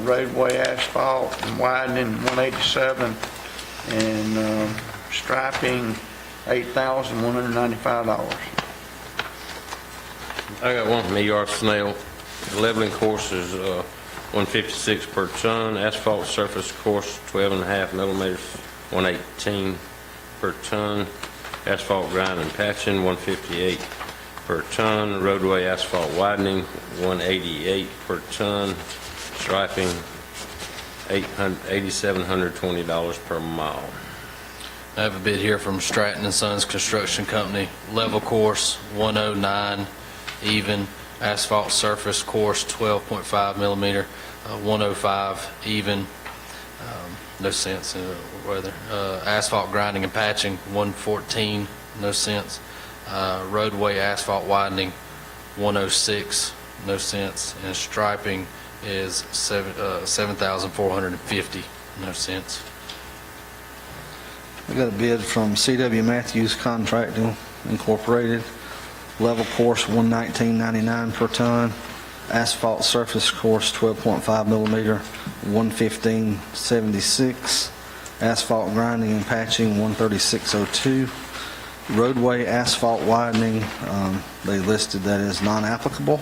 roadway asphalt and widening 187, and striping $8,195. I got one from E.R. Snell. Leveling course is 156 per ton. Asphalt surface course 12.5 millimeters, 118 per ton. Asphalt grind and patching 158 per ton. Roadway asphalt widening 188 per ton. Striping $8,720 per mile. I have a bid here from Stratton & Sons Construction Company. Level course 109 even. Asphalt surface course 12.5 millimeter, 105 even. No cents in weather. Asphalt grinding and patching, 114, no cents. Roadway asphalt widening, 106, no cents. And striping is 7,450, no cents. We got a bid from C.W. Matthews Contracting Incorporated, level course $119.99 per ton, asphalt surface course 12.5 millimeter, $115.76, asphalt grinding and patching $136.02, roadway asphalt widening, they listed that as non-applicable,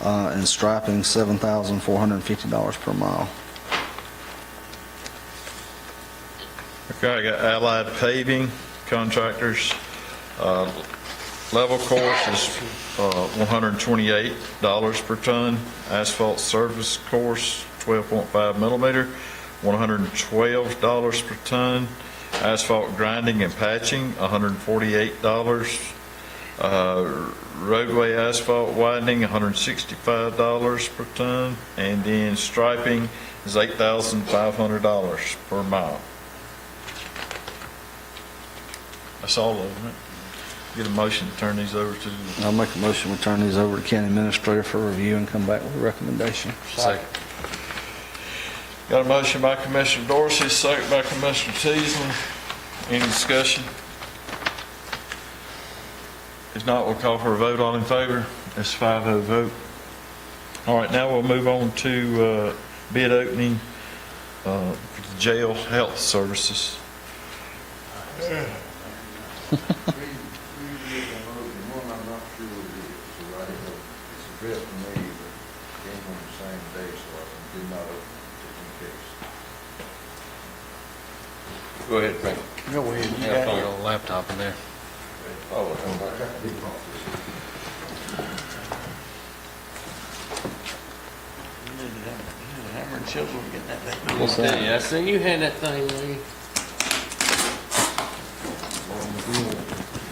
and striping $7,450 per mile. Okay, I got Allied Paving Contractors. Level course is $128 per ton. Asphalt surface course, 12.5 millimeter, $112 per ton. Asphalt grinding and patching, $148. Roadway asphalt widening, $165 per ton. And then striping is $8,500 per mile. That's all of them. Get a motion to turn these over to. I'll make a motion, we turn these over to county administrator for review and come back with a recommendation. Second. Got a motion by Commissioner Dorsey, second by Commissioner Teasley. Any discussion? If not, we'll call for a vote. All in favor? That's a 5-0 vote. All right, now we'll move on to bid opening for the jail health services. One I'm not sure it is, so right, it's addressed to me, but it came on the same day, so I did not open it just in case. Go ahead, Frank. Go ahead. You Yeah, got put it. your laptop in there. Oh, You need to hammer and chisel to get that thing. What's that? yeah, I seen you had that thing, man.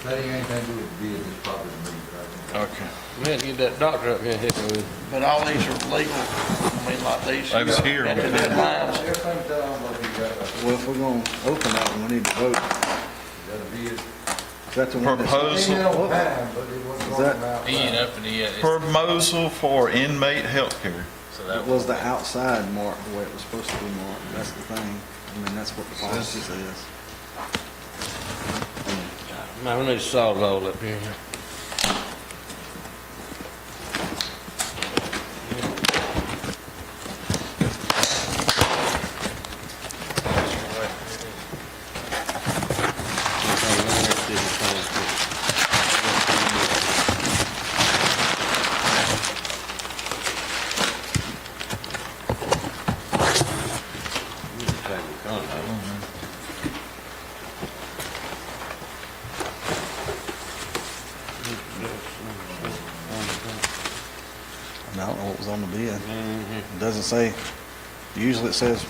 That ain't anything to do with bid, it's probably me, but I think. Okay. We had to get that doctor up here and hit me with. But all these are legal, I mean, like these. I was here. Got the deadlines. Everything's done, but you got, Well, if we're going to open that one, we need to vote. got a bid. Is that the one that's... Proposal. Ain't on time, but it wasn't Is that- going out. He ain't opened it yet. Proposal for inmate health care. So It that was the outside mark, the way it was supposed to be marked. That's the thing. I mean, that's what the policy says. Man, we need to solve it all up here. I don't know what was on the bid. It doesn't say, usually it says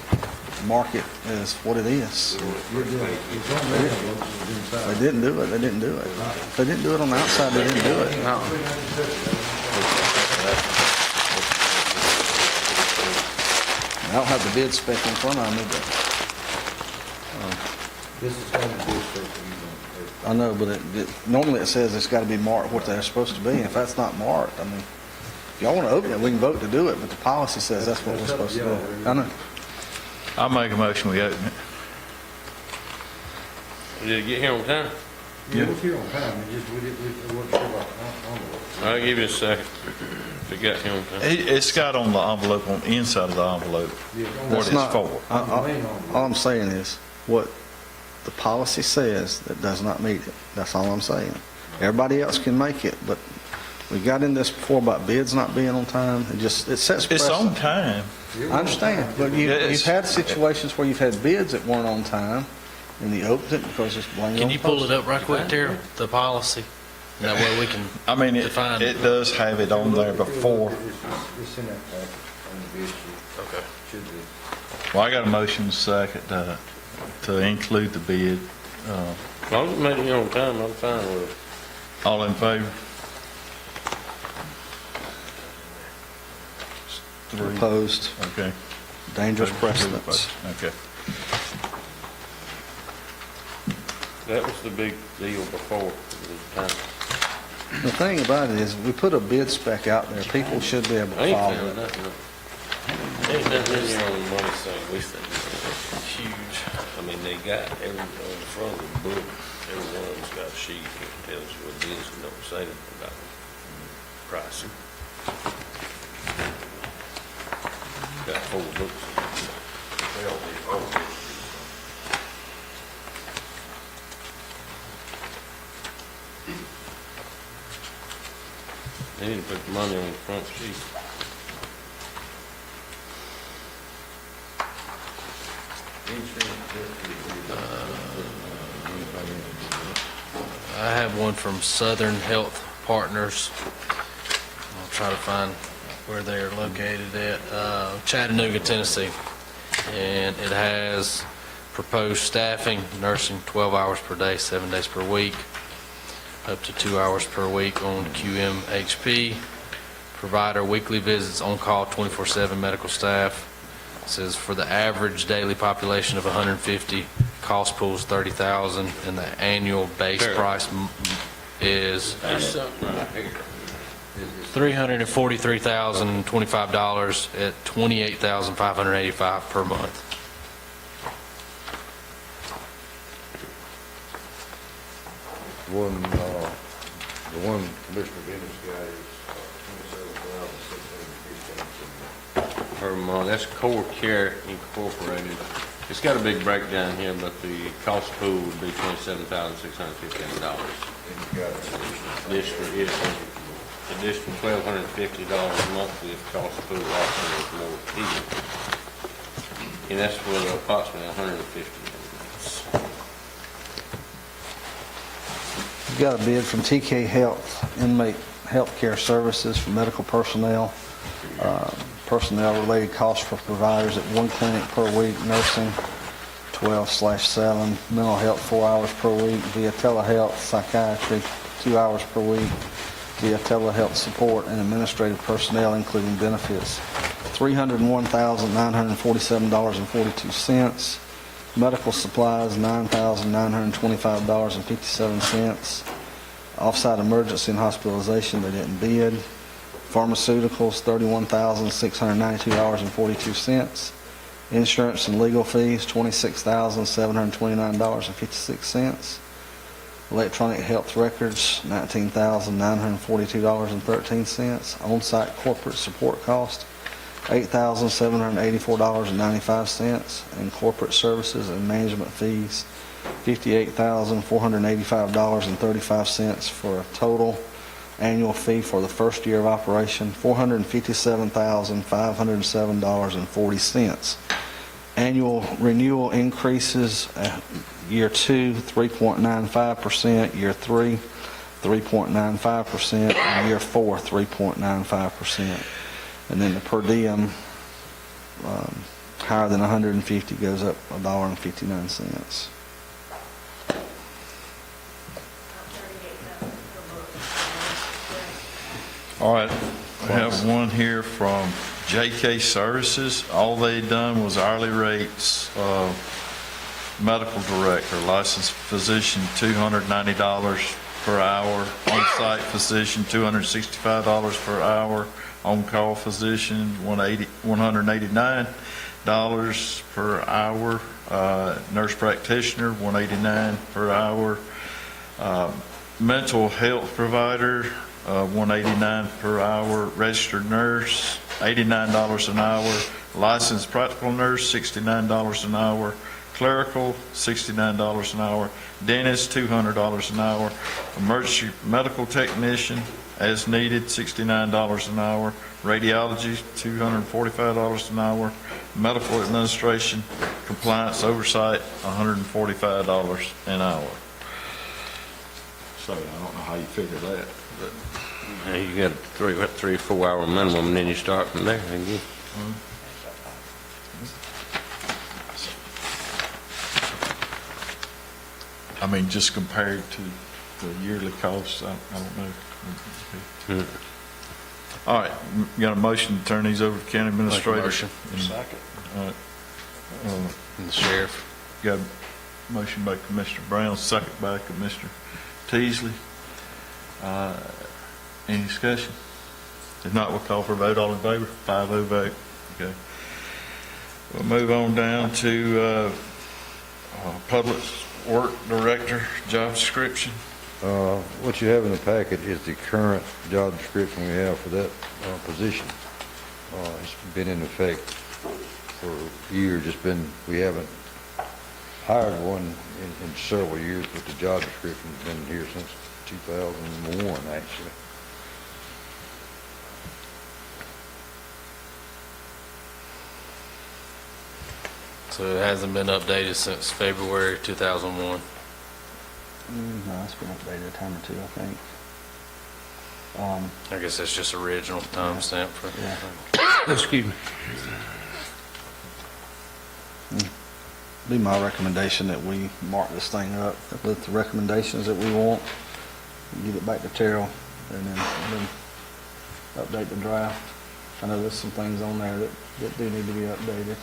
mark it as what it is. You're doing, it's on there, but it's inside. They didn't do it, they didn't do it. If they didn't do it on the outside, they didn't do it. No. I don't have the bid spec in front of me, but This is going to be so you I know, but normally it says it's got to be marked what they're supposed to be. If that's not marked, I mean, if y'all want to open it, we can vote to do it, but the policy says that's what we're supposed to do. I know. I'll make a motion, we open it. Did it get here on time? Yeah, we're here on time, we wasn't sure about the envelope. I'll give you a second. If it got here on time. It's got on the envelope, on the inside of the envelope, what That's it's not- for. All I'm saying is, what the policy says, that does not meet it. That's all I'm saying. Everybody else can make it, but we got in this before about bids not being on time. It sets It's on precedent. time. I understand, but you've had situations where you've had bids that weren't on time, and you opened it because it's blank. Can you pull it up right quick, Terry? The policy? That way we can I mean, it define. does have it on there before. It's in that package on the bid sheet. Okay. Should be. Well, I got a motion second to include the bid. As long as it made it here on time, I'm fine with it. All in favor? 3. Opposed. Okay. dangerous precedents. Okay. That was the big deal before. The thing about it is, we put a bid spec out there, people should be able I to ain't follow found it. nothing. Ain't nothing in there on the money side. We think it's huge. I mean, they got every, on the front of the book, every one of them's got a sheet that tells you what it is and don't say anything about pricing. Got 4 books. They all need all books. They need to put the money on the front sheet. I have one from Southern Health Partners. I'll try to find where they're located at, Chattanooga, Tennessee. And it has proposed staffing, nursing 12 hours per day, 7 days per week, up to 2 hours per week on QMHP. Provider weekly visits, on-call 24/7 medical staff. It says for the average daily population of 150, cost pool is $30,000, and the annual base Fair. price is There's something right here. $343,025 at $28,585 per month. The one Commissioner Bennett's got is $27,615. Per month. That's Core Care Incorporated. It's got a big breakdown here, but the cost pool would be $27,615. Additional, yes, additional $1,250 monthly if cost pool also is more even. And that's for approximately 150 units. We got a bid from TK Health, inmate healthcare services for medical personnel. Personnel-related costs for providers at one clinic per week, nursing 12/7, mental health 4 hours per week, via telehealth, psychiatry 2 hours per week, via telehealth support and administrative personnel, including benefits, $301,947.42. Medical supplies, $9,925.57. Offsite emergency and hospitalization, they didn't bid. Pharmaceuticals, $31,692.42. Insurance and legal fees, $26,729.56. Electronic health records, $19,942.13. On-site corporate support cost, $8,784.95. And corporate services and management fees, $58,485.35, for a total annual fee for the first year of operation, $457,507.40. Annual renewal increases, year 2, 3.95%, year 3, 3.95%, and year 4, 3.95%. And then the per diem, higher than 150, goes up $1.59. All right, I have one here from JK Services. All they done was hourly rates. Medical director, licensed physician, $290 per hour. On-site physician, $265 per hour. On-call physician, $189 per hour. Nurse practitioner, $189 per hour. Mental health provider, $189 per hour. Registered nurse, $89 an hour. Licensed practical nurse, $69 an hour. Clerical, $69 an hour. Dentist, $200 an hour. Emergency medical technician, as needed, $69 an hour. Radiology, $245 an hour. Medical administration, compliance oversight, $145 an hour. So I don't know how you figure that, but. Now you got a 3 or 4 hour minimum, and then you start from there. And you, I mean, just compared to the yearly costs, I don't know. All right, got a motion to turn these over to county administrator? motion. Second. All right. And the sheriff. Got a motion by Commissioner Brown, second by Commissioner Teasley. Any discussion? If not, we'll call for a vote. All in favor? 5-0 vote. Okay. We'll move on down to Public Work Director job description. What you have in the packet is the current job description we have for that position. It's been in effect for years. We haven't hired one in several years, but the job description's been here since 2001, actually. So it hasn't been updated since February 2001. No, it's been updated a time or two, I think. I guess that's just original timestamp for. Yeah. Excuse me. Be my recommendation that we mark this thing up with the recommendations that we want, give it back to Terrell, and then update the draft. I know there's some things on there that do need to be updated.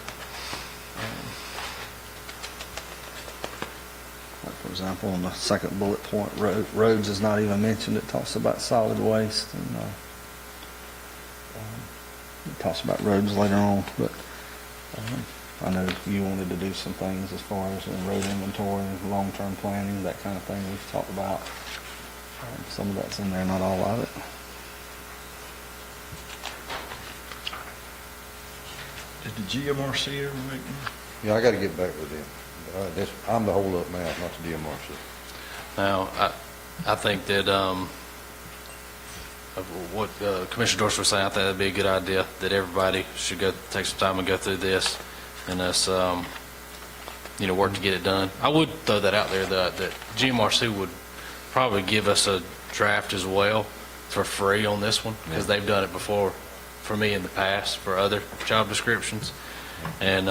Like, for example, on the second bullet point, roads is not even mentioned. It talks about solid waste, and it talks about roads later on, but I know you wanted to do some things as far as road inventory, long-term planning, that kind of thing we've talked about. Some of that's in there, not all of it. Did the GMRC ever make one? Yeah, I got to get back with them. I'm the holdup man, not the DMRC. Now, I think that of what Commissioner Dorsey was saying, I think that'd be a good idea, that everybody should take some time and go through this, and us, work to get it done. I would throw that out there, that GMRC would probably give us a draft as well for free on this one, because they've done it before for me in the past for other job descriptions, and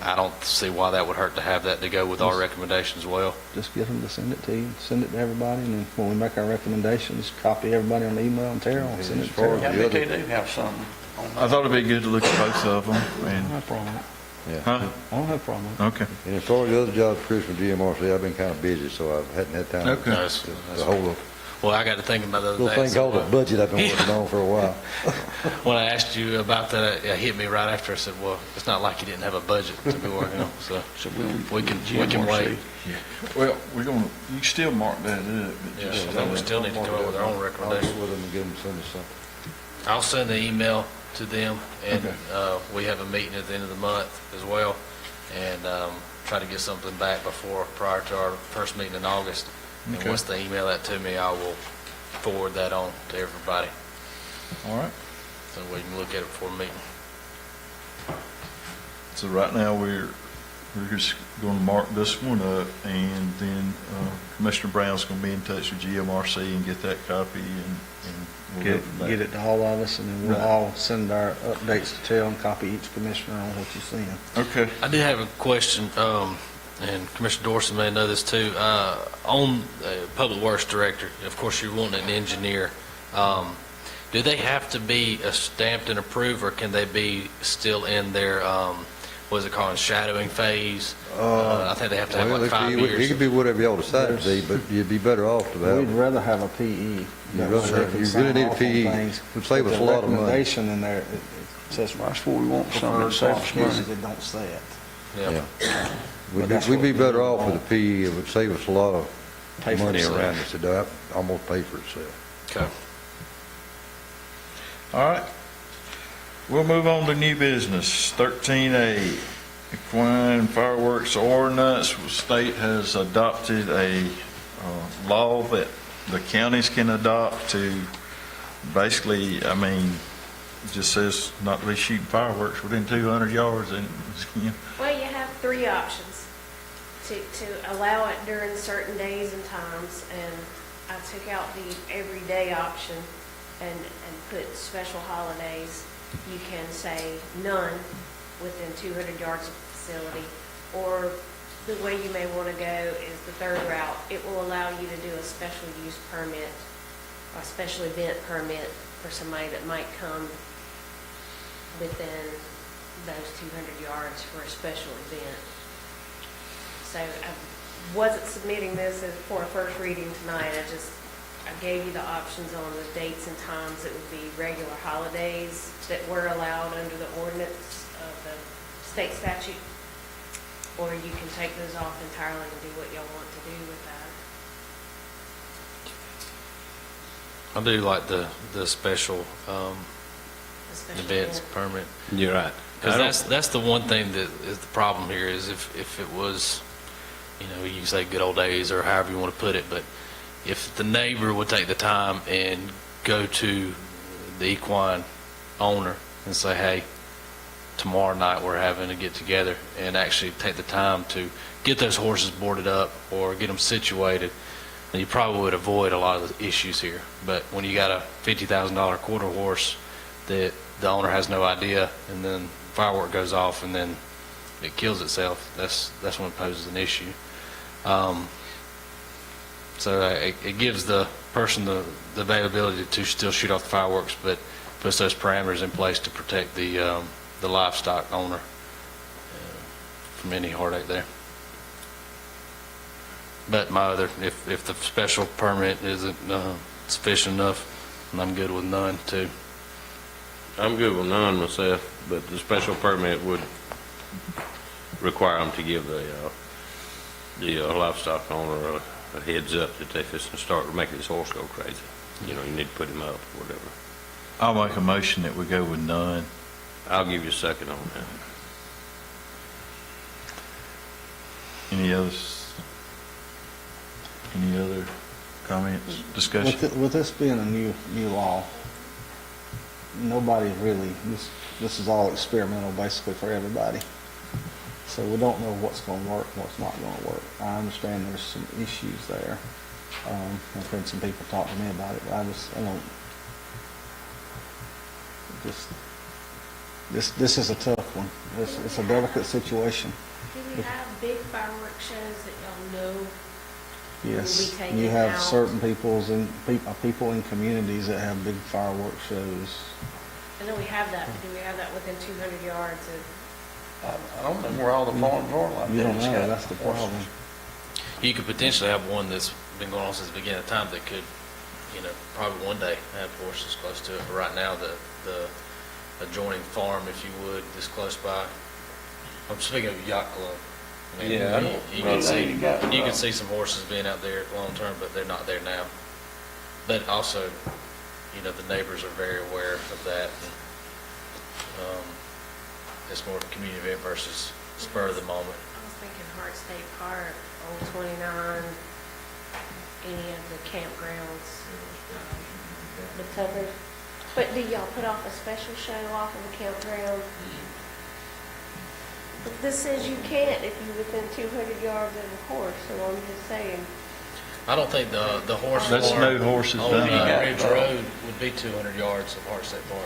I don't see why that would hurt to have that to go with our recommendation as well. Just get them to send it to you, send it to everybody, and then when we make our recommendations, copy everybody on the email and Terrell, and send it to Terrell. Yeah, they do have something on I thought it'd be good to look at both of them. I don't And have a problem with Yeah. huh? it. I don't have a problem with it. Okay. And as far as the other job description for DMRC, I've been kind of busy, so I hadn't had time Okay. to hold up. Well, I got to thinking about the other Little day. thing called a budget I've been working on for a while. When I asked you about that, it hit me right after. I said, well, it's not like you didn't have a budget to be working on, so we can wait. Well, you can still mark that up. But Yeah, just, I think we still need to come up with our own I'll recommendation. get with them and get them to send us something. I'll send the email to them, and Okay. we have a meeting at the end of the month as well, and try to get something back prior to our first meeting in August. And Okay. once they email that to me, I will forward that on to everybody, all right. so we can look at it before the meeting. So right now, we're just going to mark this one up, and then Commissioner Brown's going to be in touch with GMRC and get that copy, and we'll go from there. Get it to all of us, and then we'll Right. all send our updates to Terrell and copy each commissioner on what you're seeing. Okay. I did have a question, and Commissioner Dorsey may know this too. On Public Works Director, of course, you're wanting an engineer. Do they have to be stamped and approved, or can they be still in their, what is it called, shadowing phase? I think they have to have Well, like 5 it years. could be whatever y'all decide to be, but you'd be better off to We'd have. rather have a PE. That way rather- they can you sign really need a off on PE. things. Would save But us the a lot of money. recommendation in there, it says That's what we want, something that preferred saves us money. qualifications, it don't say it. Yeah. We'd that's be what we better off want. with a PE. It would save us a lot of Pay for money itself. around us. It'd almost pay for itself. Okay. All right. We'll move on to new business. 13A, equine fireworks ordinance. The state has adopted a law that the counties can adopt to basically, it just says not to be shooting fireworks within 200 yards. And Well, you have three options to allow it during certain days and times, and I took out the everyday option and put special holidays. You can say none within 200 yards of the facility, or the way you may want to go is the third route. It will allow you to do a special use permit, or a special event permit for somebody that might come within those 200 yards for a special event. So I wasn't submitting this as for a first reading tonight. I gave you the options on the dates and times. It would be regular holidays that were allowed under the ordinance of the state statute, or you can take those off entirely and do what y'all want to do with that. I do like the special The special events event. permit. You're right. Because that's the one thing that is the problem here is if it was, you know, you can say good old days or however you want to put it, but if the neighbor would take the time and go to the equine owner and say, hey, tomorrow night we're having a get together, and actually take the time to get those horses boarded up or get them situated, then you probably would avoid a lot of the issues here. But when you got a $50,000 quarter horse that the owner has no idea, and then firework goes off and then it kills itself, that's when it poses an issue. So it gives the person the availability to still shoot off the fireworks, but puts those parameters in place to protect the livestock owner from any heartache there. But my other, if the special permit isn't sufficient enough, and I'm good with none too. I'm good with none myself, but the special permit would require them to give the livestock owner a heads up that if it's going to start making his horse go crazy, you know, you need to put him up or whatever. I'll make a motion that we go with none. I'll give you a second on that. Any other comments, discussion? With this being a new law, nobody really, this is all experimental basically for everybody. So we don't know what's going to work and what's not going to work. I understand there's some issues there. I've heard some people talk to me about it, but I don't, this is a tough one. It's a delicate situation. Do we have big fireworks shows that y'all know? Yes, Will be taken you have out? certain people in communities that have big fireworks shows. I know we have that, but do we have that within 200 yards of? I don't know where all the farms are like that. You don't It's know, got that's the horses. problem. You could potentially have one that's been going on since the beginning of time that could, you know, probably one day have horses close to it. But right now, the adjoining farm, if you would, this close by, I'm speaking of yacht club. I mean, Yeah, I you don't- can see some horses being out there long term, but they're not there now. But also, you know, the neighbors are very aware of that. It's more of a community event versus spur of the moment. I was thinking Hart State Park, Old 29, any of the campgrounds, the Tuckers. But do y'all put off a special show off of the campground? But this says you can't if you're within 200 yards of a horse, so I'm just saying. I don't think the horse That's farm no horses on done. Ridge Road would be 200 yards of Hart State Park.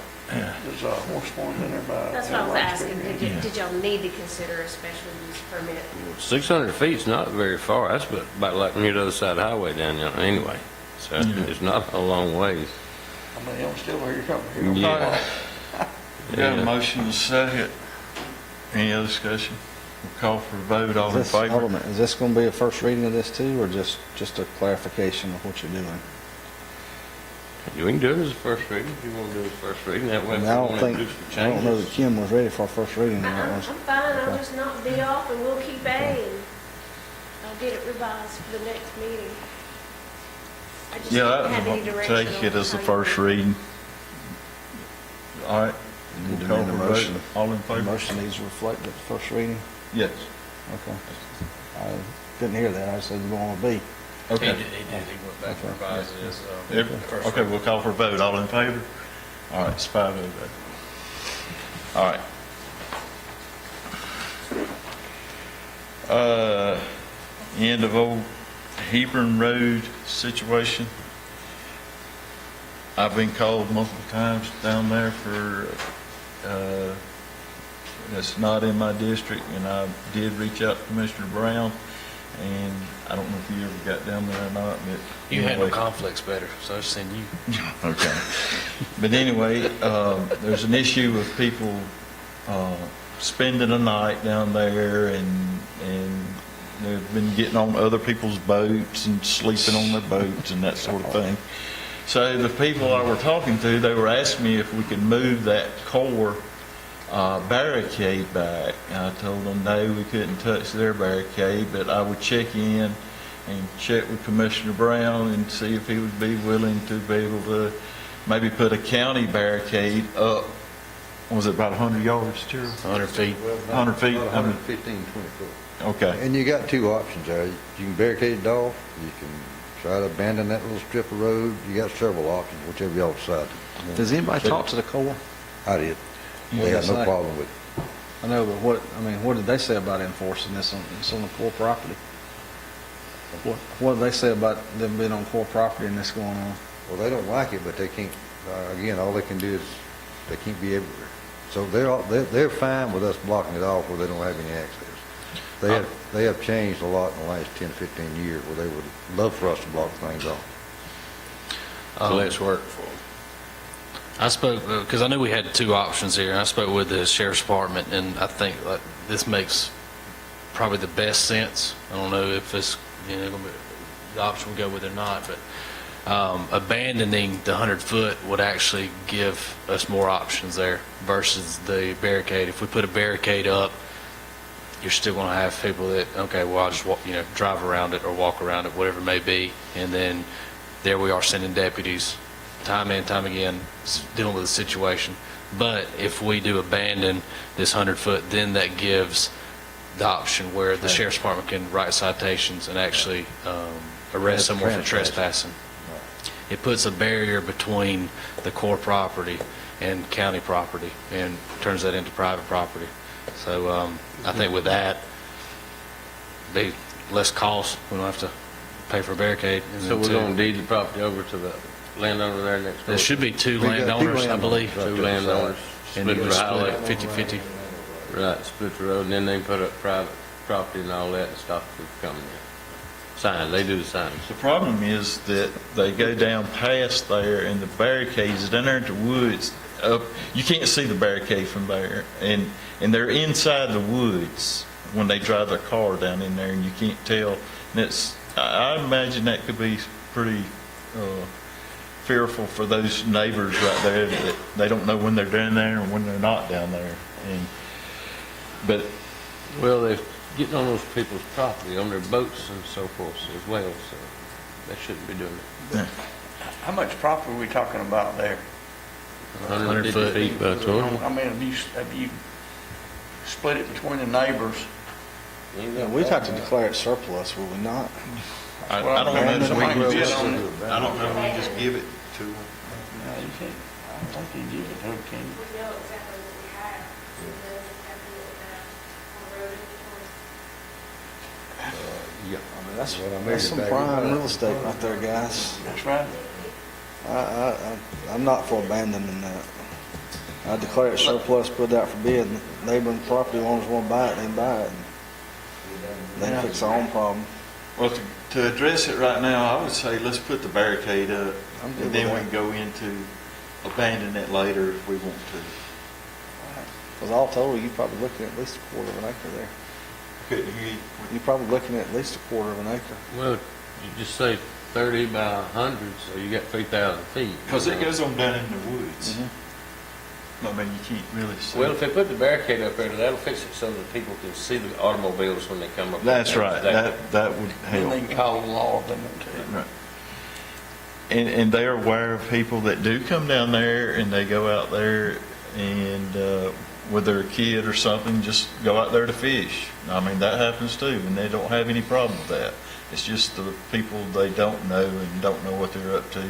There's a horse farm in there by. That's what I was asking. Did y'all need to consider a special use permit? 600 feet's not very far. That's about like near the other side of the highway down there anyway. So it's not a long ways. I mean, I'm still here coming here. Yeah. We got a motion and a second. Any other discussion? We'll call for a vote, all in Hold on a favor? minute, is this going to be a first reading of this too, or just a clarification of what you're doing? We can do it as a first reading if you want to do it as a first reading. That way, I if mean, we I want to do some don't know that changes. Kim was ready for a first reading. I'm on that fine. one. I'll Okay. just knock B off and we'll keep A and I'll get it revised for the next meeting. I just Yeah, didn't have any I'll direction take it on as the how you first want it. reading. All right. Need to We'll call amend the for a vote. motion. All in The favor? motion needs to reflect the first reading? Yes. Okay. I didn't hear that, I said we're going to B. Okay. He did. He went back and revised it as first Okay, we'll call for a vote. All in favor? All right, it's 5-0 vote. All right. End of Old Hebron Road situation. I've been called multiple times down there for, it's not in my district, and I did reach out to Commissioner Brown. And I don't know if you ever got down there or not, but. You handle anyway. conflicts better, so I just send you. Okay. But anyway, there's an issue with people spending a night down there, and they've been getting on other people's boats and sleeping on their boats and that sort of thing. So the people I were talking to, they were asking me if we could move that core barricade back. I told them no, we couldn't touch their barricade, but I would check in and check with Commissioner Brown and see if he would be willing to be able to maybe put a county barricade up. Was it about 100 yards, Gerald? 100 feet. 100 feet? 115, 20 foot. Okay. And you got two options there. You can barricade it off, you can try to abandon that little strip of road. You got several options, whichever y'all decide. Does anybody talk to the Corps? I did. They had no problem with it. I know, but what did they say about enforcing this on, it's on the Corps property? What did they say about them being on Corps property and this going on? Well, they don't like it, but they can't, again, all they can do is, they can't be everywhere. So they're fine with us blocking it off where they don't have any access. They have changed a lot in the last 10, 15 years where they would love for us to block things off. So let's work for them. I spoke, because I knew we had two options here, and I spoke with the sheriff's department, and I think this makes probably the best sense. I don't know if it's, gonna be the option we go with or not, but abandoning the 100-foot would actually give us more options there versus the barricade. If we put a barricade up, you're still going to have people that, okay, well, I'll just walk, drive around it or walk around it, whatever it may be, and then there we are sending deputies time and time again dealing with the situation. But if we do abandon this 100-foot, then that gives the option where the sheriff's department can write citations and actually arrest someone for trespassing. It puts a barrier between the Corps property and county property and turns that into private property. So I think with that, be less cost. We don't have to pay for a barricade. And So then we're two- going to deed the property over to the landowner there next door? There should be two We got two landowners, I believe. Two landowners, And split it the was highway. split 50/50. Right, split the road, and then they put up private property and all that and stop people coming in. Sign, they do the signs. The problem is that they go down past there and the barricades down there in the woods, up, you can't see the barricade from there. And they're inside the woods when they drive their car down in there and you can't tell. And I imagine that could be pretty fearful for those neighbors right there that they don't know when they're down there and when they're not down there. But Well, they're getting on those people's property, on their boats and so forth as well, so they shouldn't be doing it. How much property are we talking about there? 150 foot. feet by 20. I mean, have you split it between the neighbors? Yeah, we'd have to declare it surplus, would we not? I Well, don't know if we man, can it's just, on I don't know if we just give it to them. No, you can't, I don't think you can give it to them, can you? We know exactly what we have, we know exactly what we have on the road inventory. Yeah. I mean, that's, Well, I made that's it some back prime in. real estate right there, guys. That's right. I'm not for abandoning that. I declare it surplus, put it out for bid. Neighboring property owners want to buy it, they can buy it. They can fix their own problem. Well, to address it right now, I would say let's put the barricade up, I'm good and then we with can go into abandon it later if we want to. Because all told, you're probably looking at least a quarter of an acre there. Couldn't hear you. You're probably looking at least a quarter of an acre. Well, you just say 30 by 100, so you got 3,000 feet. Because it goes on down in the woods. I mean, you can't really see. Well, if they put the barricade up there, that'll fix it so that people can see the automobiles when they come up. That's right. That would Then they help. can call the law if they want to. Right. And they're aware of people that do come down there and they go out there and with their kid or something, just go out there to fish. I mean, that happens too, and they don't have any problem with that. It's just the people they don't know and don't know what they're up to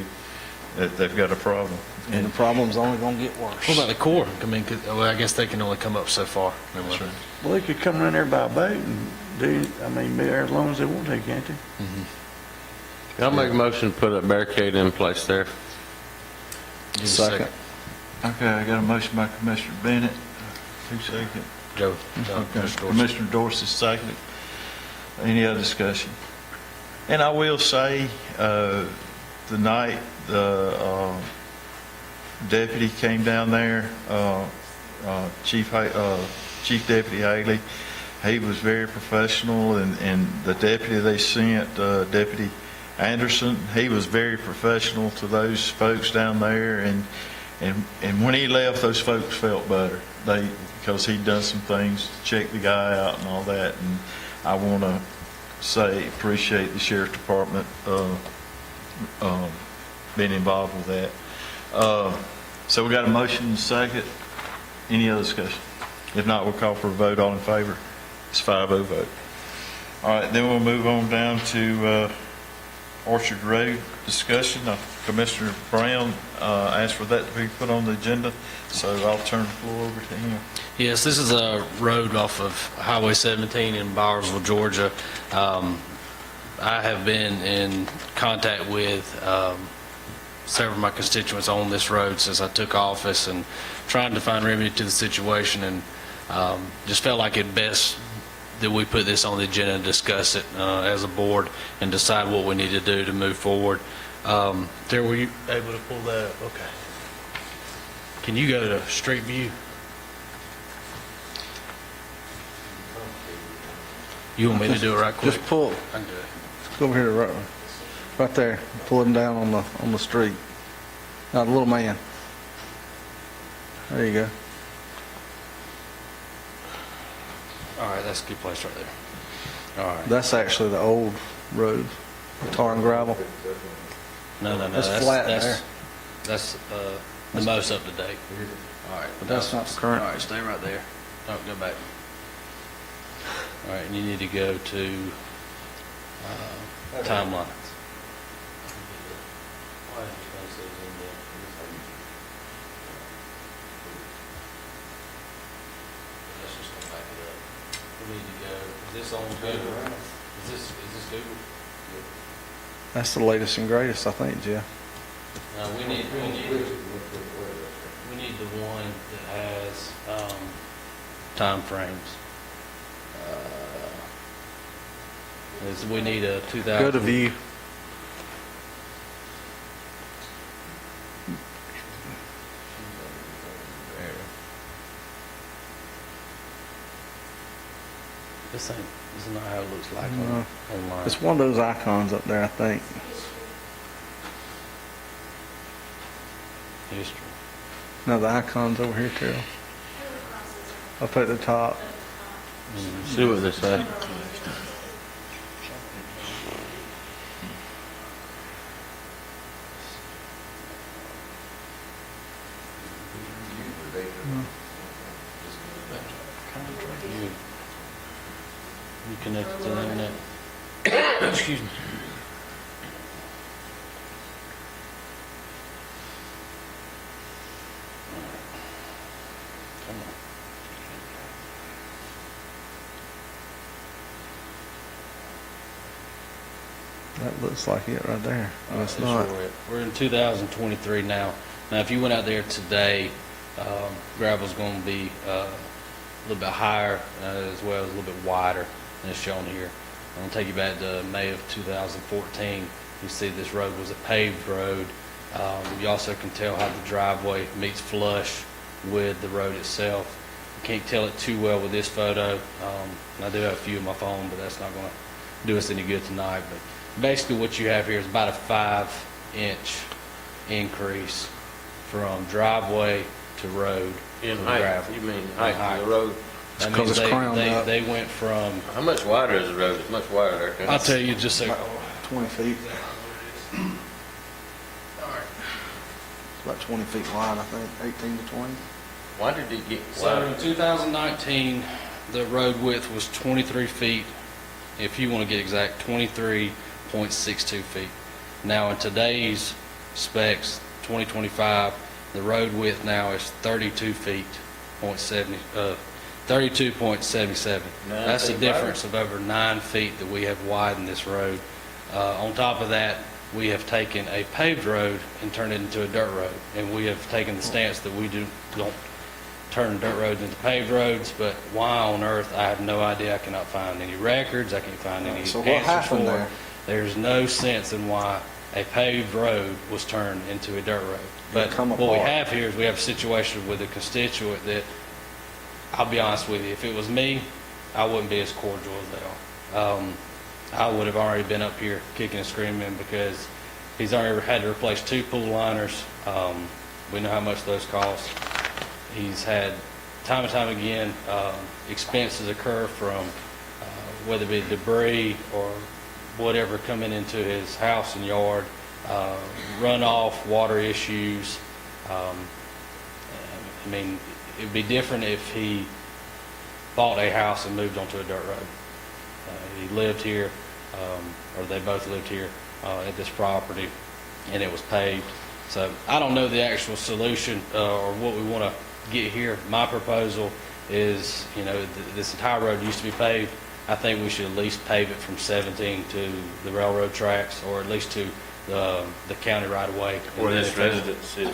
that they've got a problem. And the problem's only going to get worse. What about the Corps? I mean, well, I guess they can only come up so far. That's right. Well, they could come in there by boat and do, I mean, be there as long as they want to, can't they? I'll make a motion to put a barricade in place there. Give us a Second. Okay, I got a motion by Commissioner Bennett. Who seconded? Joe. Okay, Mr. Dorsey. Commissioner Dorsey seconded. Any other discussion? And I will say, the night the deputy came down there, Chief Deputy Haley, he was very professional, and the deputy they sent, Deputy Anderson, he was very professional to those folks down there, and when he left, those folks felt better. Because he'd done some things to check the guy out and all that, and I want to say appreciate the sheriff department being involved with that. So we got a motion and a second. Any other discussion? If not, we'll call for a vote. All in favor? It's 5-0 vote. All right, then we'll move on down to Orchard Road discussion. Commissioner Brown asked for that to be put on the agenda, so I'll turn the floor over to him. Yes, this is a road off of Highway 17 in Bowersville, Georgia. I have been in contact with several of my constituents on this road since I took office, and trying to find remedy to the situation, and just felt like it best that we put this on the agenda and discuss it as a board and decide what we need to do to move forward. There, were you able to pull that up? Okay. Can you go to Street View? You want me to do it right quick? Just pull, I can do it. go over here, right there, pull him down on the street. Now, the little man. There you go. All right, that's a good place right there. All right. That's actually the old road, tar and gravel. No. That's flat there. That's the most up to date. All right. But that's not current. All right, stay right there. Don't go back. All right, and you need to go to timeline. Let's just go back it up. We need to go, is this on Google? Is this Google? That's the latest and greatest, I think, Jeff. No, we need the one that has time frames. We need a 2000. Go to view. This is not how it looks like No. online. It's one of those icons up there, I think. History. No, the icon's over here, Terrell. Up at the top. See what they say. You connected to the internet. Excuse me. Come on. That looks like it right there. No, it's That's not. where we're in 2023 now. Now, if you went out there today, gravel's going to be a little bit higher as well as a little bit wider than it's shown here. I'm going to take you back to May of 2014. You see this road was a paved road. You also can tell how the driveway meets flush with the road itself. You can't tell it too well with this photo. I do have a few on my phone, but that's not going to do us any good tonight. But basically what you have here is about a 5-inch increase from driveway to road. In for height, gravel. you mean In height of the road? That 'cause means it's crowned up. they went from, How much wider is the road? It's much wider there. I'll tell you just a second. 20 feet. It's about 20 feet wide, I think, 18 to 20. Why did it get So wider? in 2019, the road width was 23 feet. If you want to get exact, 23.62 feet. Now in today's specs, 2025, the road width now is 32 feet, 32.77. That's a difference of over 9 feet that we have widened this road. On top of that, we have taken a paved road and turned it into a dirt road. And we have taken the stance that we don't turning dirt roads into paved roads, but why on earth, I have no idea. I cannot find any records, I can't find any So what answers for happened it. there? There's no sense in why a paved road was turned into a dirt road. But come what we apart. have here is we have a situation with a constituent that, I'll be honest with you, if it was me, I wouldn't be as cordial as they are. I would have already been up here kicking and screaming because he's already had to replace 2 pool liners. We know how much those cost. He's had, time and time again, expenses occur from whether it be debris or whatever coming into his house and yard, runoff, water issues. I mean, it'd be different if he bought a house and moved onto a dirt road. He lived here, or they both lived here at this property, and it was paved. So I don't know the actual solution or what we want to get here. My proposal is, this entire road used to be paved. I think we should at least pave it from 17 to the railroad tracks, or at least to the county right of way. Where this residence is.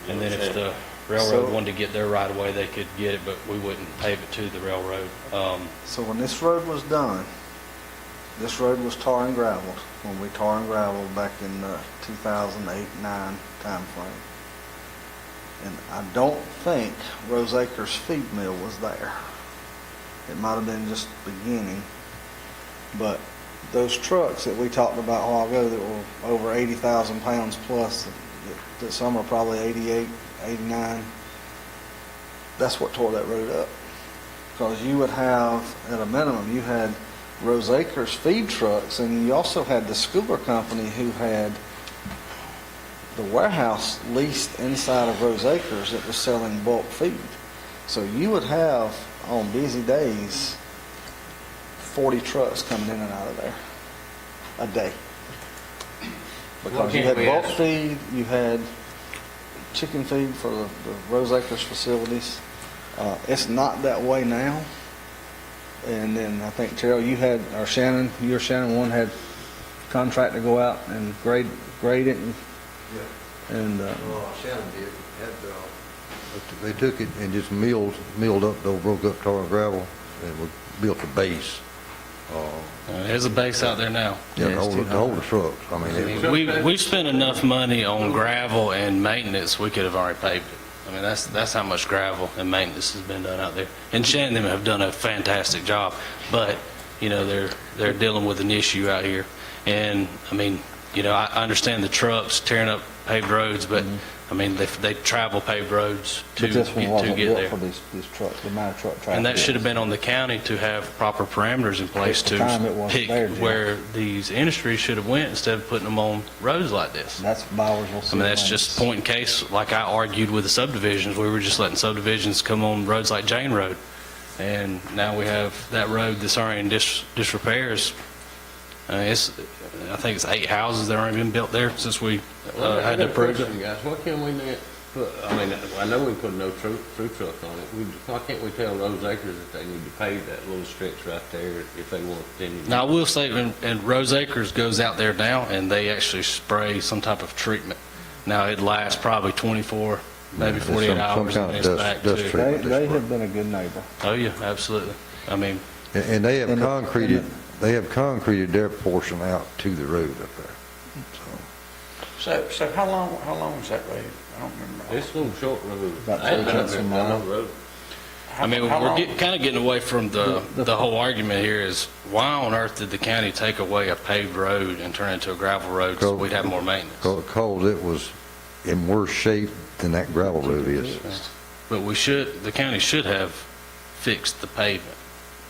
And then if the railroad wanted to get their right of way, they could get it, but we wouldn't pave it to the railroad. So when this road was done, this road was tar and gravelled, when we tar and gravelled back in the 2008-9 timeframe. And I don't think Rose Acres feed mill was there. It might have been just beginning, but those trucks that we talked about a while ago that were over 80,000 pounds plus, that some are probably 88, 89, that's what tore that road up. Because you would have, at a minimum, you had Rose Acres feed trucks, and you also had the Schooler Company who had the warehouse leased inside of Rose Acres that was selling bulk feed. So you would have, on busy days, 40 trucks coming in and out of there a day. Because you had bulk feed, you had chicken feed for the Rose Acres facilities. It's not that way now. And then I think, Terrell, you had, or Shannon, you or Shannon, one had contract to go out and grade it and, Shannon did. They took it and just milled up, broke up tar and gravel, and we built a base. There's a base out there now. Yeah, Yeah, to it's too hold the trucks. I mean, We've spent enough money on gravel and maintenance, we could have already paved it. I mean, that's how much gravel and maintenance has been done out there. And Shannon and them have done a fantastic job, but, they're dealing with an issue out here. And, I mean, I understand the trucks tearing up paved roads, but, I mean, they travel paved roads to but this one wasn't get built there. for these trucks, the amount of truck traffic. And that should have been on the county to have proper parameters in place At the time, it wasn't pick there, Jim. where these industries should have went instead of putting them on roads like this. That's Bowersville. I mean, that's just point in case, like I argued with the subdivisions, we were just letting subdivisions come on roads like Jane Road. And now we have that road that's already in disrepairs. I think it's 8 houses that aren't even built there since we had to approve it. Guys, why can't we not put, I know we put no food truck on it. Why can't we tell Rose Acres that they need to pave that little stretch right there if they want to continue? Now, I will say, and Rose Acres goes out there now, and they actually spray some type of treatment. Now, it lasts probably 24, maybe 48 hours, some and kind it's of back dust to... treatment. They have been a good neighbor. Oh, yeah, absolutely. I mean, and they have And concreted, their portion out to the road up there. So how long is that road? I don't remember. It's a little short road. About I ain't 3 tenths of a been down mile. that road. I mean, How we're long? kind of getting away from the whole argument here is, why on earth did the county take away a paved road and turn it into a gravel road so we'd have more maintenance? Because it was in worse shape than that gravel road is. But the county should have fixed the pavement,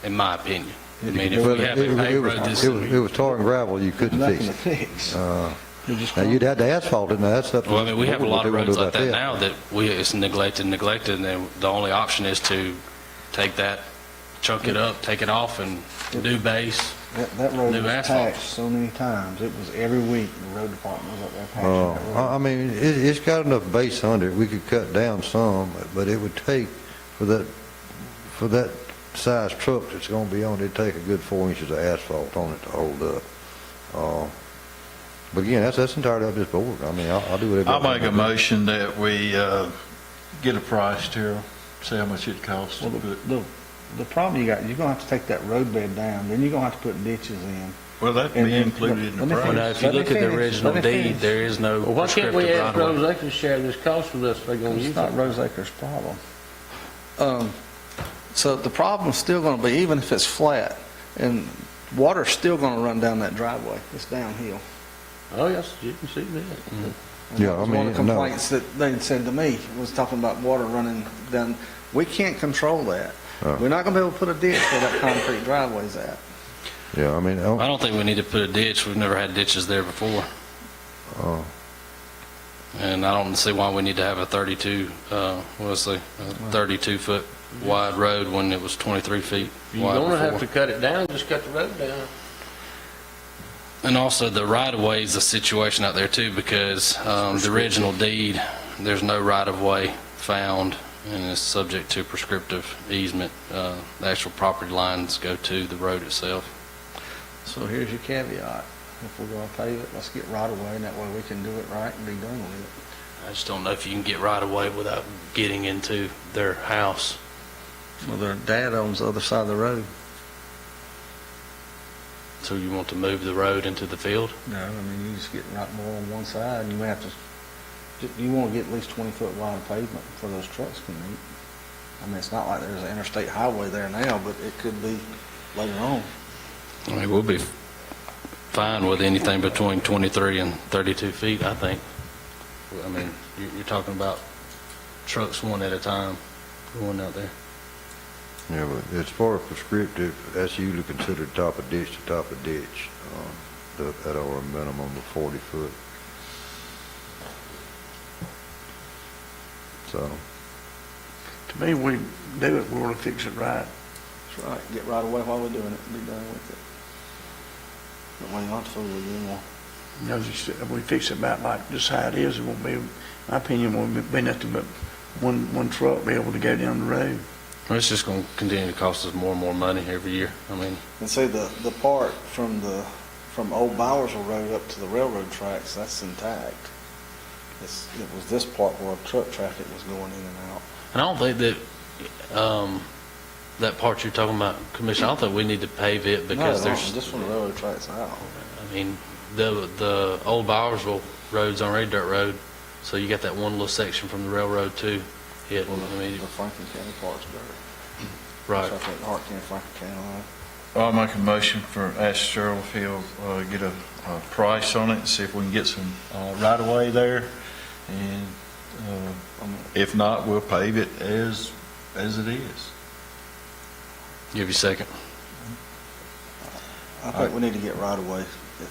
in my opinion. I mean, if Well, we have a paved road this... it was tar and gravel, you couldn't Nothing fix to it. fix. Now, It just you'd have to asphalt it, now that's up to... Well, I mean, we have a lot of what they roads wanna like do that about now that it's neglected, and then the only option is to take that, chunk it up, take it off, and do base. That road New was asphalt. patched so many times. It was every week, the road department was up there patching that road. I mean, it's got enough base under it, we could cut down some, but it would take, for that size truck that's gonna be on it, it'd take a good 4 inches of asphalt on it to hold up. But again, that's entirely up to this board. I mean, I'll do whatever. I'll make a motion that we get a price, Terrell, See how much it costs to Well, put, the problem you got, you're gonna have to take that road bed down, then you're gonna have to put ditches in. well, that'd And be then- included in let the me Well, now, price. if you Let me look at the finish. original Let me deed, finish. there is no Well, why can't we prescriptive ask right of way. Rose Acres to share this cost with us if they're gonna use It's not it? Rose Acres' problem. So the problem's still gonna be, even if it's flat, and water's still gonna run down that driveway, it's downhill. Oh, yes, you can see that. And Yeah, that was I one of mean, the no. complaints that they said to me, was talking about water running down. We can't control that. Oh. We're not gonna be able to put a ditch where that concrete driveway's at. Yeah, I mean, I don't think we need to put a ditch. We've never had ditches there before. oh, And I don't see why we need to have a 32-foot wide road when it was 23 feet You're wide gonna have to before. cut it down, just cut the road down. And also, the right-of-way is a situation out there too, because the original deed, there's no right-of-way found, and it's subject to prescriptive easement. The actual property lines go to the road itself. So here's your caveat. If we're gonna pave it, let's get right away, and that way we can do it right and be done with it. I just don't know if you can get right-of-way without getting into their house. Well, their dad owns the other side of the road. So you want to move the road into the field? No, I mean, you just get right more on one side, and you may have to, you want to get at least 20-foot wide pavement for those trucks can meet. I mean, it's not like there's an interstate highway there now, but it could be later on. I mean, we'll be fine with anything between 23 and 32 feet, I think. I mean, you're talking about trucks one at a time going out there. yeah, but as far as prescriptive, that's usually considered top of ditch to top of ditch, at our minimum of 40 foot. So, To me, we do it, we want to fix it right. That's right, get right away while we're doing it, and be done with it. That way you don't have to fool with you anymore. You know, just, if we fix it about like just how it is, it won't be, in my opinion, won't be nothing but one truck be able to go down the road. Well, it's just going to continue to cost us more and more money every year. I mean, And see, the part from Old Bowersville Road up to the railroad tracks, that's intact. It was this part where truck traffic was going in and out. and I don't think that, that part you're talking about, Commissioner, I don't think we need to pave it because No, there's, just from the railroad tracks out. I mean, the old Bowersville Road's already dirt road, so you got that one little section from the railroad too hit. I mean, The Franklin County part's better. right. So I think Hart County, Franklin County line. I'll make a motion for ask Cheryl if he'll get a price on it and see if we can get some right-of-way there. And if not, we'll pave it as it is. Give you a second. I think we need to get right away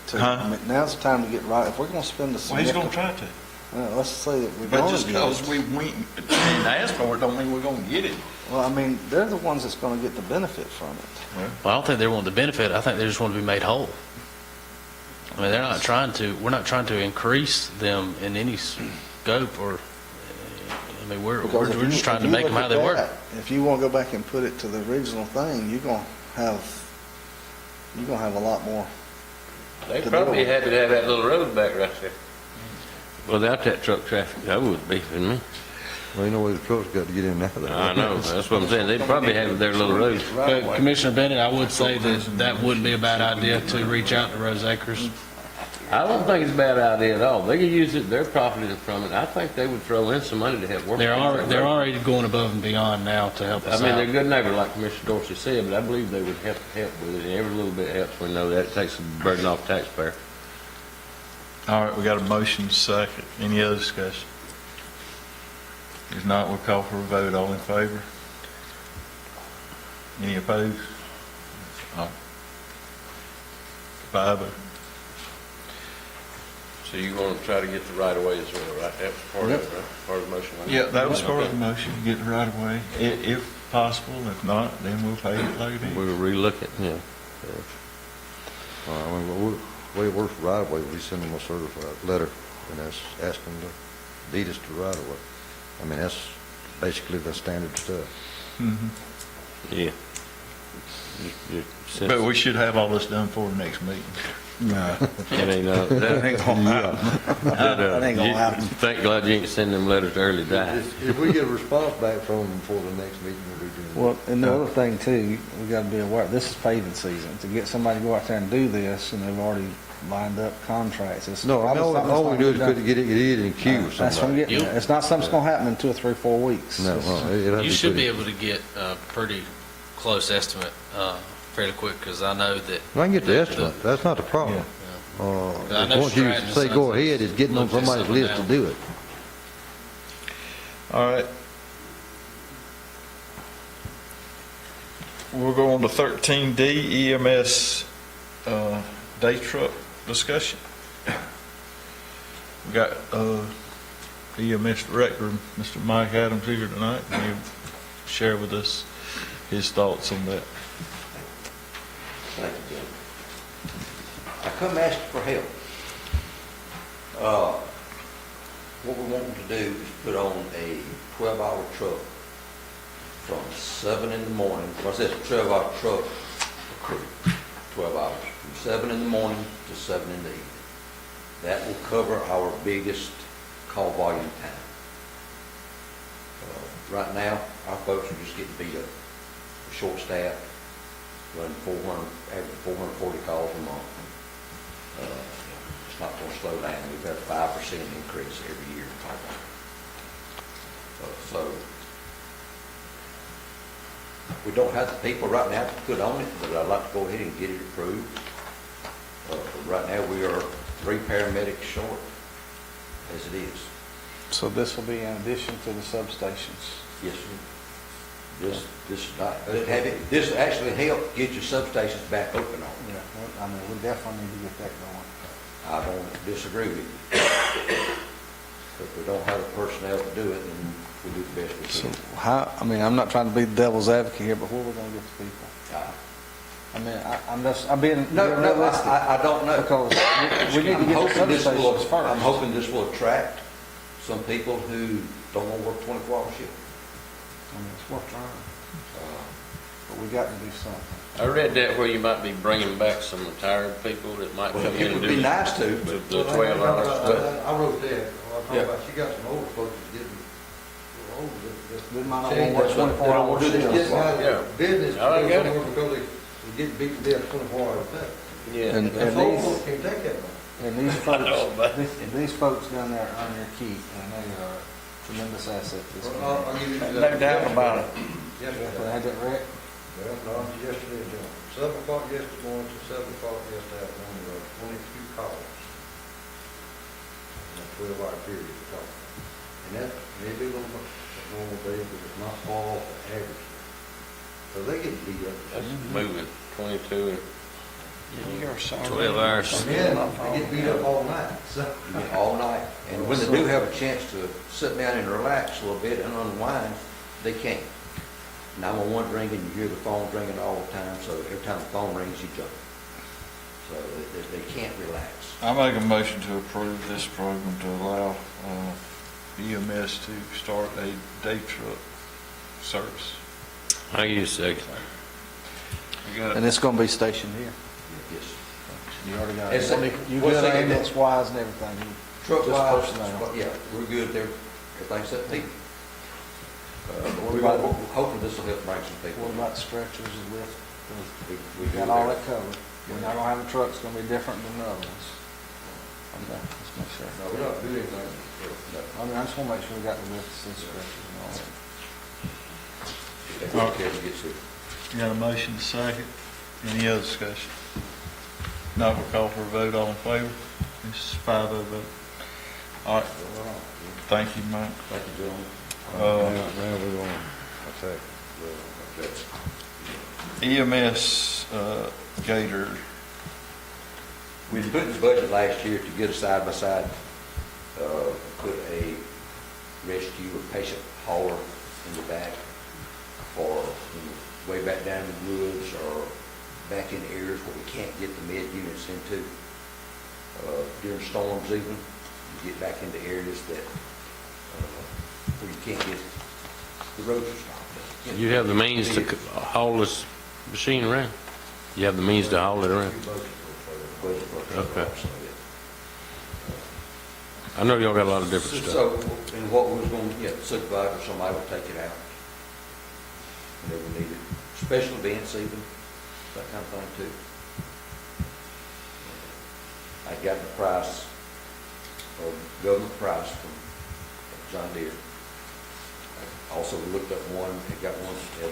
too. Huh? I mean, now's the time to get right. If we're gonna spend the Well, he's gonna significant, try to. let's say that we're But gonna just get because it. we didn't ask for it, don't mean we're gonna get it. Well, I mean, they're the ones that's gonna get the benefit from it. Well, I don't think they want the benefit. I think they just want to be made whole. I mean, we're not trying to increase them in any scope or, I mean, we're Because if just trying to if make them look how at they work. that, If you wanna go back and put it to the original thing, you're gonna have a lot more. They'd To probably be do it. happy to have that little road back right there. Without that truck traffic, that would be, wouldn't it? well, you know where the trucks got to get in and out of there. I know, that's what I'm saying, they'd probably have their little road. But Commissioner Bennett, I would say that wouldn't be a bad idea to reach out to Rose Acres. I don't think it's a bad idea at all. They could use it, their profit from it. I think they would throw in some money to help work. They're already going above and beyond now to help I us mean, they're out. good neighbor, like Commissioner Dorsey said, but I believe they would help with it, and every little bit helps. We know that. It takes the burden off the taxpayer. All right, we got a motion second. Any other discussion? If not, we'll call for a vote. All in favor? Any opposed? All right. 5-0. So you're going to try to get the right of way as well, right? That was part of it, right? Part of the motion. wasn't it? Yeah, that was part of Okay. the motion, get the right of way, if possible. If not, then we'll pay it later. We'll relook it, yeah. I mean, the way it works for right of way, we send them a certified letter, and that's asking to deed us to right of way. I mean, that's basically the standard stuff. Mhm. Yeah. But we should have all this done for the next meeting. No, It ain't, that ain't gonna happen. That ain't gonna happen. Thank God you ain't sending them letters early die. If we get a response back from them before the next meeting, we'll be doing. Well, and the other thing too, we gotta be aware, this is paving season. To get somebody to go out there and do this, and they've already lined up contracts, it's No, I probably know, something all that's we do not is gonna put, be get it in queue done. with That's what I'm somebody. getting at. It's not something that's gonna happen in 2 or 3 or 4 weeks. No, it'll have to You should put be in- able to get a pretty close estimate fairly quick, because I know that. I can get the estimate, that's not the problem. I know Once you Stratton say go Sons ahead, it's getting on looked this somebody's up and list to down. do it. All right. We'll go on to 13D, EMS day truck discussion. We got EMS Director, Mr. Mike Adams, here tonight. Can you share with us his thoughts on that? Thank you, Jim. I come asking for help. What we're wanting to do is put on a 12-hour truck from 7 in the morning. When I say 12-hour truck, a crew, 12 hours, from 7 in the morning to 7 in the evening. That will cover our biggest call volume time. Right now, our folks are just getting beat up. We're short-staffed, running 440 calls a month. It's not going to slow down. We've had a 5% increase every year in call volume. So we don't have the people right now to put on it, but I'd like to go ahead and get it approved. Right now, we are 3 paramedics short as it is. So this will be in addition to the substations. Yes, sir. This actually helped get your substations back open on. Yeah, well, I mean, we definitely need to get that going. I don't disagree with you. But if we don't have the personnel to do it, then we do the best we So can. how, I mean, I'm not trying to be the devil's advocate here, but where are we gonna get the people? I mean, I'm being realistic. I don't know. Because we need to get the substations first. I'm hoping this will attract some people who don't want to work 24-hour shift. I mean, it's worth trying. But we got to do something. I read that where you might be bringing back some retired people that might come in It and would do be nice to, the but 12 hours. I wrote that, I Yeah. talked about, she got some older folks that's getting older, They might not want to work 24 hours. do the shifts. business. out Yeah. of business I get it. because they get beat to death 24 hours a day. Yeah. And And old these, folks can't take that long. and these I know, but- folks, these folks down there earn their keep, and they are a tremendous asset to this Well, I'll community. give you No doubt about it. Yesterday. They had that wreck? Well, no, yesterday, John. 7 o'clock yesterday morning to 7 o'clock yesterday afternoon, there were 22 calls. In a 12-hour period of talking. And that may be a little bit a normal day, but it's not far off the average. So they get beat up. That's moving 22 You hear a siren. 12 hours. And then they get beat up all night, so. all night. And when they do have a chance to sit down and relax a little bit and unwind, they can't. 911 ringing, you hear the phone ringing all the time, so every time the phone rings, you jump. So they can't relax. I make a motion to approve this program to allow EMS to start a day truck service. I use second. We got And it's gonna be stationed here. Yes. You already got It's it. a- You what's good that? ambulance wise and everything. Truck Just wise, personnel. yeah, we're good there. Everything's set people. But What we're about- hoping this will help bring some people. What about stretchers and lift? We We do got all that. that covered. We're not gonna have a truck that's gonna be different than the other ones. Okay, let's make sure. No, we're not doing anything. I mean, I just wanna make sure we got the lifts and stretchers and all that. If they get to get sick. a motion to second. Any other discussion? Not we'll call for a vote, all in favor? This is 5-0 vote. All right, thank you, Mike. Thank you, gentlemen. Now we're going to attack the EMS Gator, We put in the budget last year to get a side-by-side, put a rescue or patient hauler in the back for way back down in the woods or back in areas where we can't get the med units into. During storms even, you get back into areas that, where you can't get, the roads are stopped. You have the means to haul this machine around? You have the means to haul it around? Budget for it. Okay. I know y'all got a lot of different stuff. So, and what we was going to, supervisor, somebody would take it out whenever needed, special events even, that kind of thing too. I got the price, government price from John Deere. I also looked up one, I got one at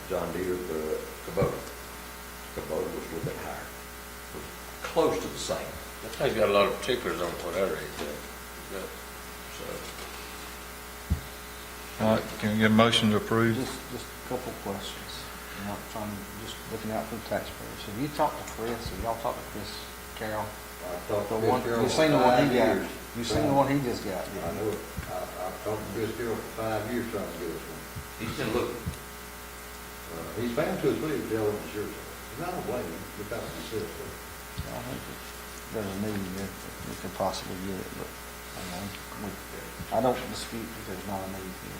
John Deere, the Kubota. Kubota was a little bit higher, was close to the same. That thing's got a lot of particulars on it, what I read. So, All right, can we get a motion to approve? Just a couple questions. I'm not trying, just looking out for the taxpayers. Have you talked to Chris, have y'all talked to Chris Carroll? I talked to The Chris one, Carroll you've for seen the one he 5 got, years. you've seen the one he just got, I didn't know you? it. I've talked to Chris Carroll for 5 years trying to get us one. he's been looking. He's found to his way to tell him insurance. And I don't blame him, because he says so. I think that there's a need that we could possibly get it, but, I don't dispute that there's not a need here.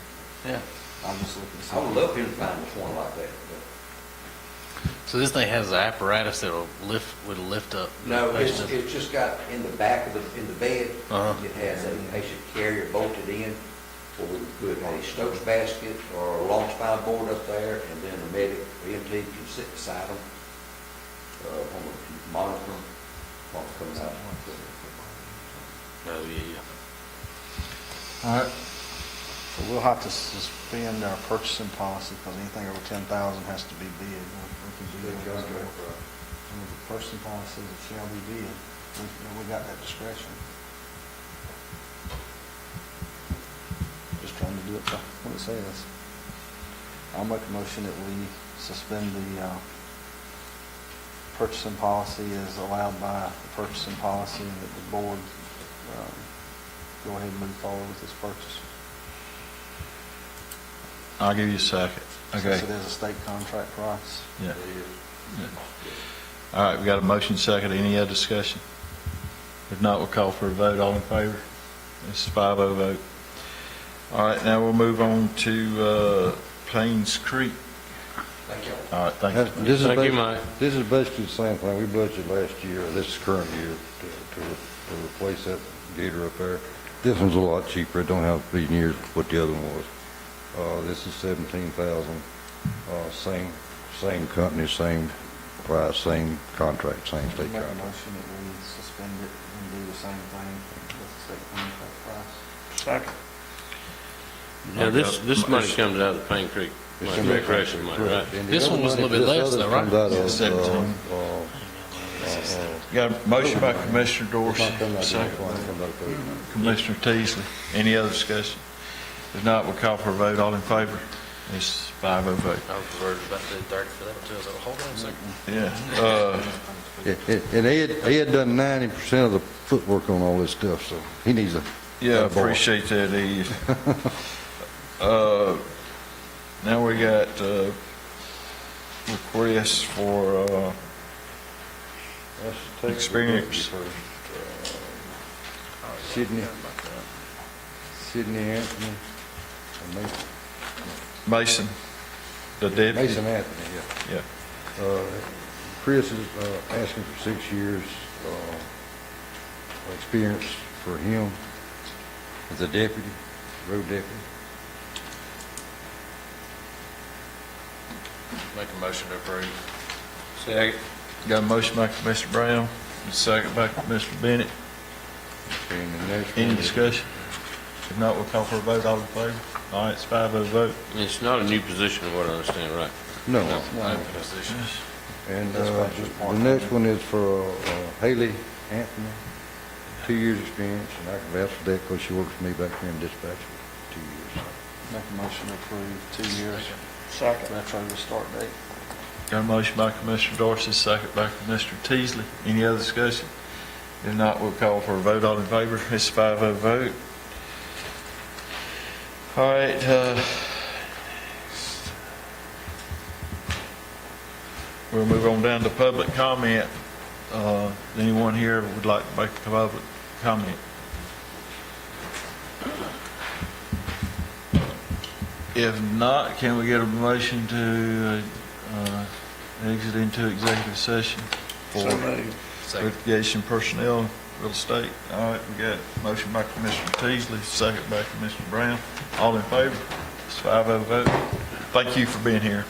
Yeah. I'm just looking to see. I would love him to find us one like that, but. So this thing has an apparatus that'll lift up? No, it's just got in the back of in the bed, Uh-huh. it has a patient carrier bolted in, where we put a Stokes basket or a long spine board up there, and then a medic, or EMT can sit beside them, on the monitor, while it comes out. Oh, yeah. All right, So we'll have to suspend our purchasing policy, because anything over 10,000 has to be bid. We can do Big that. contract price. And with the purchasing policy that shall be bid, we got that discretion. Just trying to do it by what it says. I'll make a motion that we suspend the purchasing policy as allowed by the purchasing policy, and that the board go ahead and move forward with this purchase. I'll give you a second. Okay. Since it is a state contract price. Yeah. All right, we got a motion second. Any other discussion? If not, we'll call for a vote. All in favor? It's 5-0 vote. All right, now we'll move on to Plains Creek. Thank you. All right, thank you. This is Thank you, basi- Mike. This is basically the same thing we budgeted last year, this is current year, to replace that gator up there. This one's a lot cheaper, it don't have to be near what the other one was. This is 17,000, same company, same price, same contract, same Make state a contract. motion that we suspend it and do the same thing with the state contract price. Second. Now, this money comes out of the Pine Creek, It's like gonna be- recreation money, right? And the This other one was a money little for bit this less, other though, right? comes out of, 17. Got a motion by Commissioner Dorsey, It's not coming out of second this one, it comes out of third. by Commissioner Teasley. Any other discussion? If not, we'll call for a vote. All in favor? It's 5-0 vote. I was worried about doing 30 for that too. I was like, hold on a second. Yeah. And Ed done 90% of the footwork on all this stuff, so he needs a. Yeah, I a bar. appreciate that, Eve. Now we got requests for Let's take Experience. first. Sydney Anthony, and Mason, the deputy. Mason Anthony, yeah. Yeah. Chris is asking for 6 years experience for him as a deputy, road deputy. Make a motion to approve. Second. Got a motion by Commissioner Brown, a second by Commissioner Bennett. And the next Any one is- discussion? If not, we'll call for a vote. All in favor? All right, it's 5-0 vote. It's not a new position, of what I understand, right? No. Open position. And That's about just the part-time. next one is for Haley Anthony, 2 years experience, and I can vouch for that because she worked for me back here in dispatch for 2 years. Make a motion to approve 2 years Second. retro to start date. Got a motion by Commissioner Dorsey, second by Commissioner Teasley. Any other discussion? If not, we'll call for a vote. All in favor? It's a 5-0 vote. All right, we'll move on down to public comment. Anyone here would like to make a public comment? If not, can we get a motion to exit into executive session for So moved. Second. litigation, personnel, real estate? All right, we got a motion by Commissioner Teasley, second by Commissioner Brown. All in favor? It's 5-0 vote. Thank you for being here.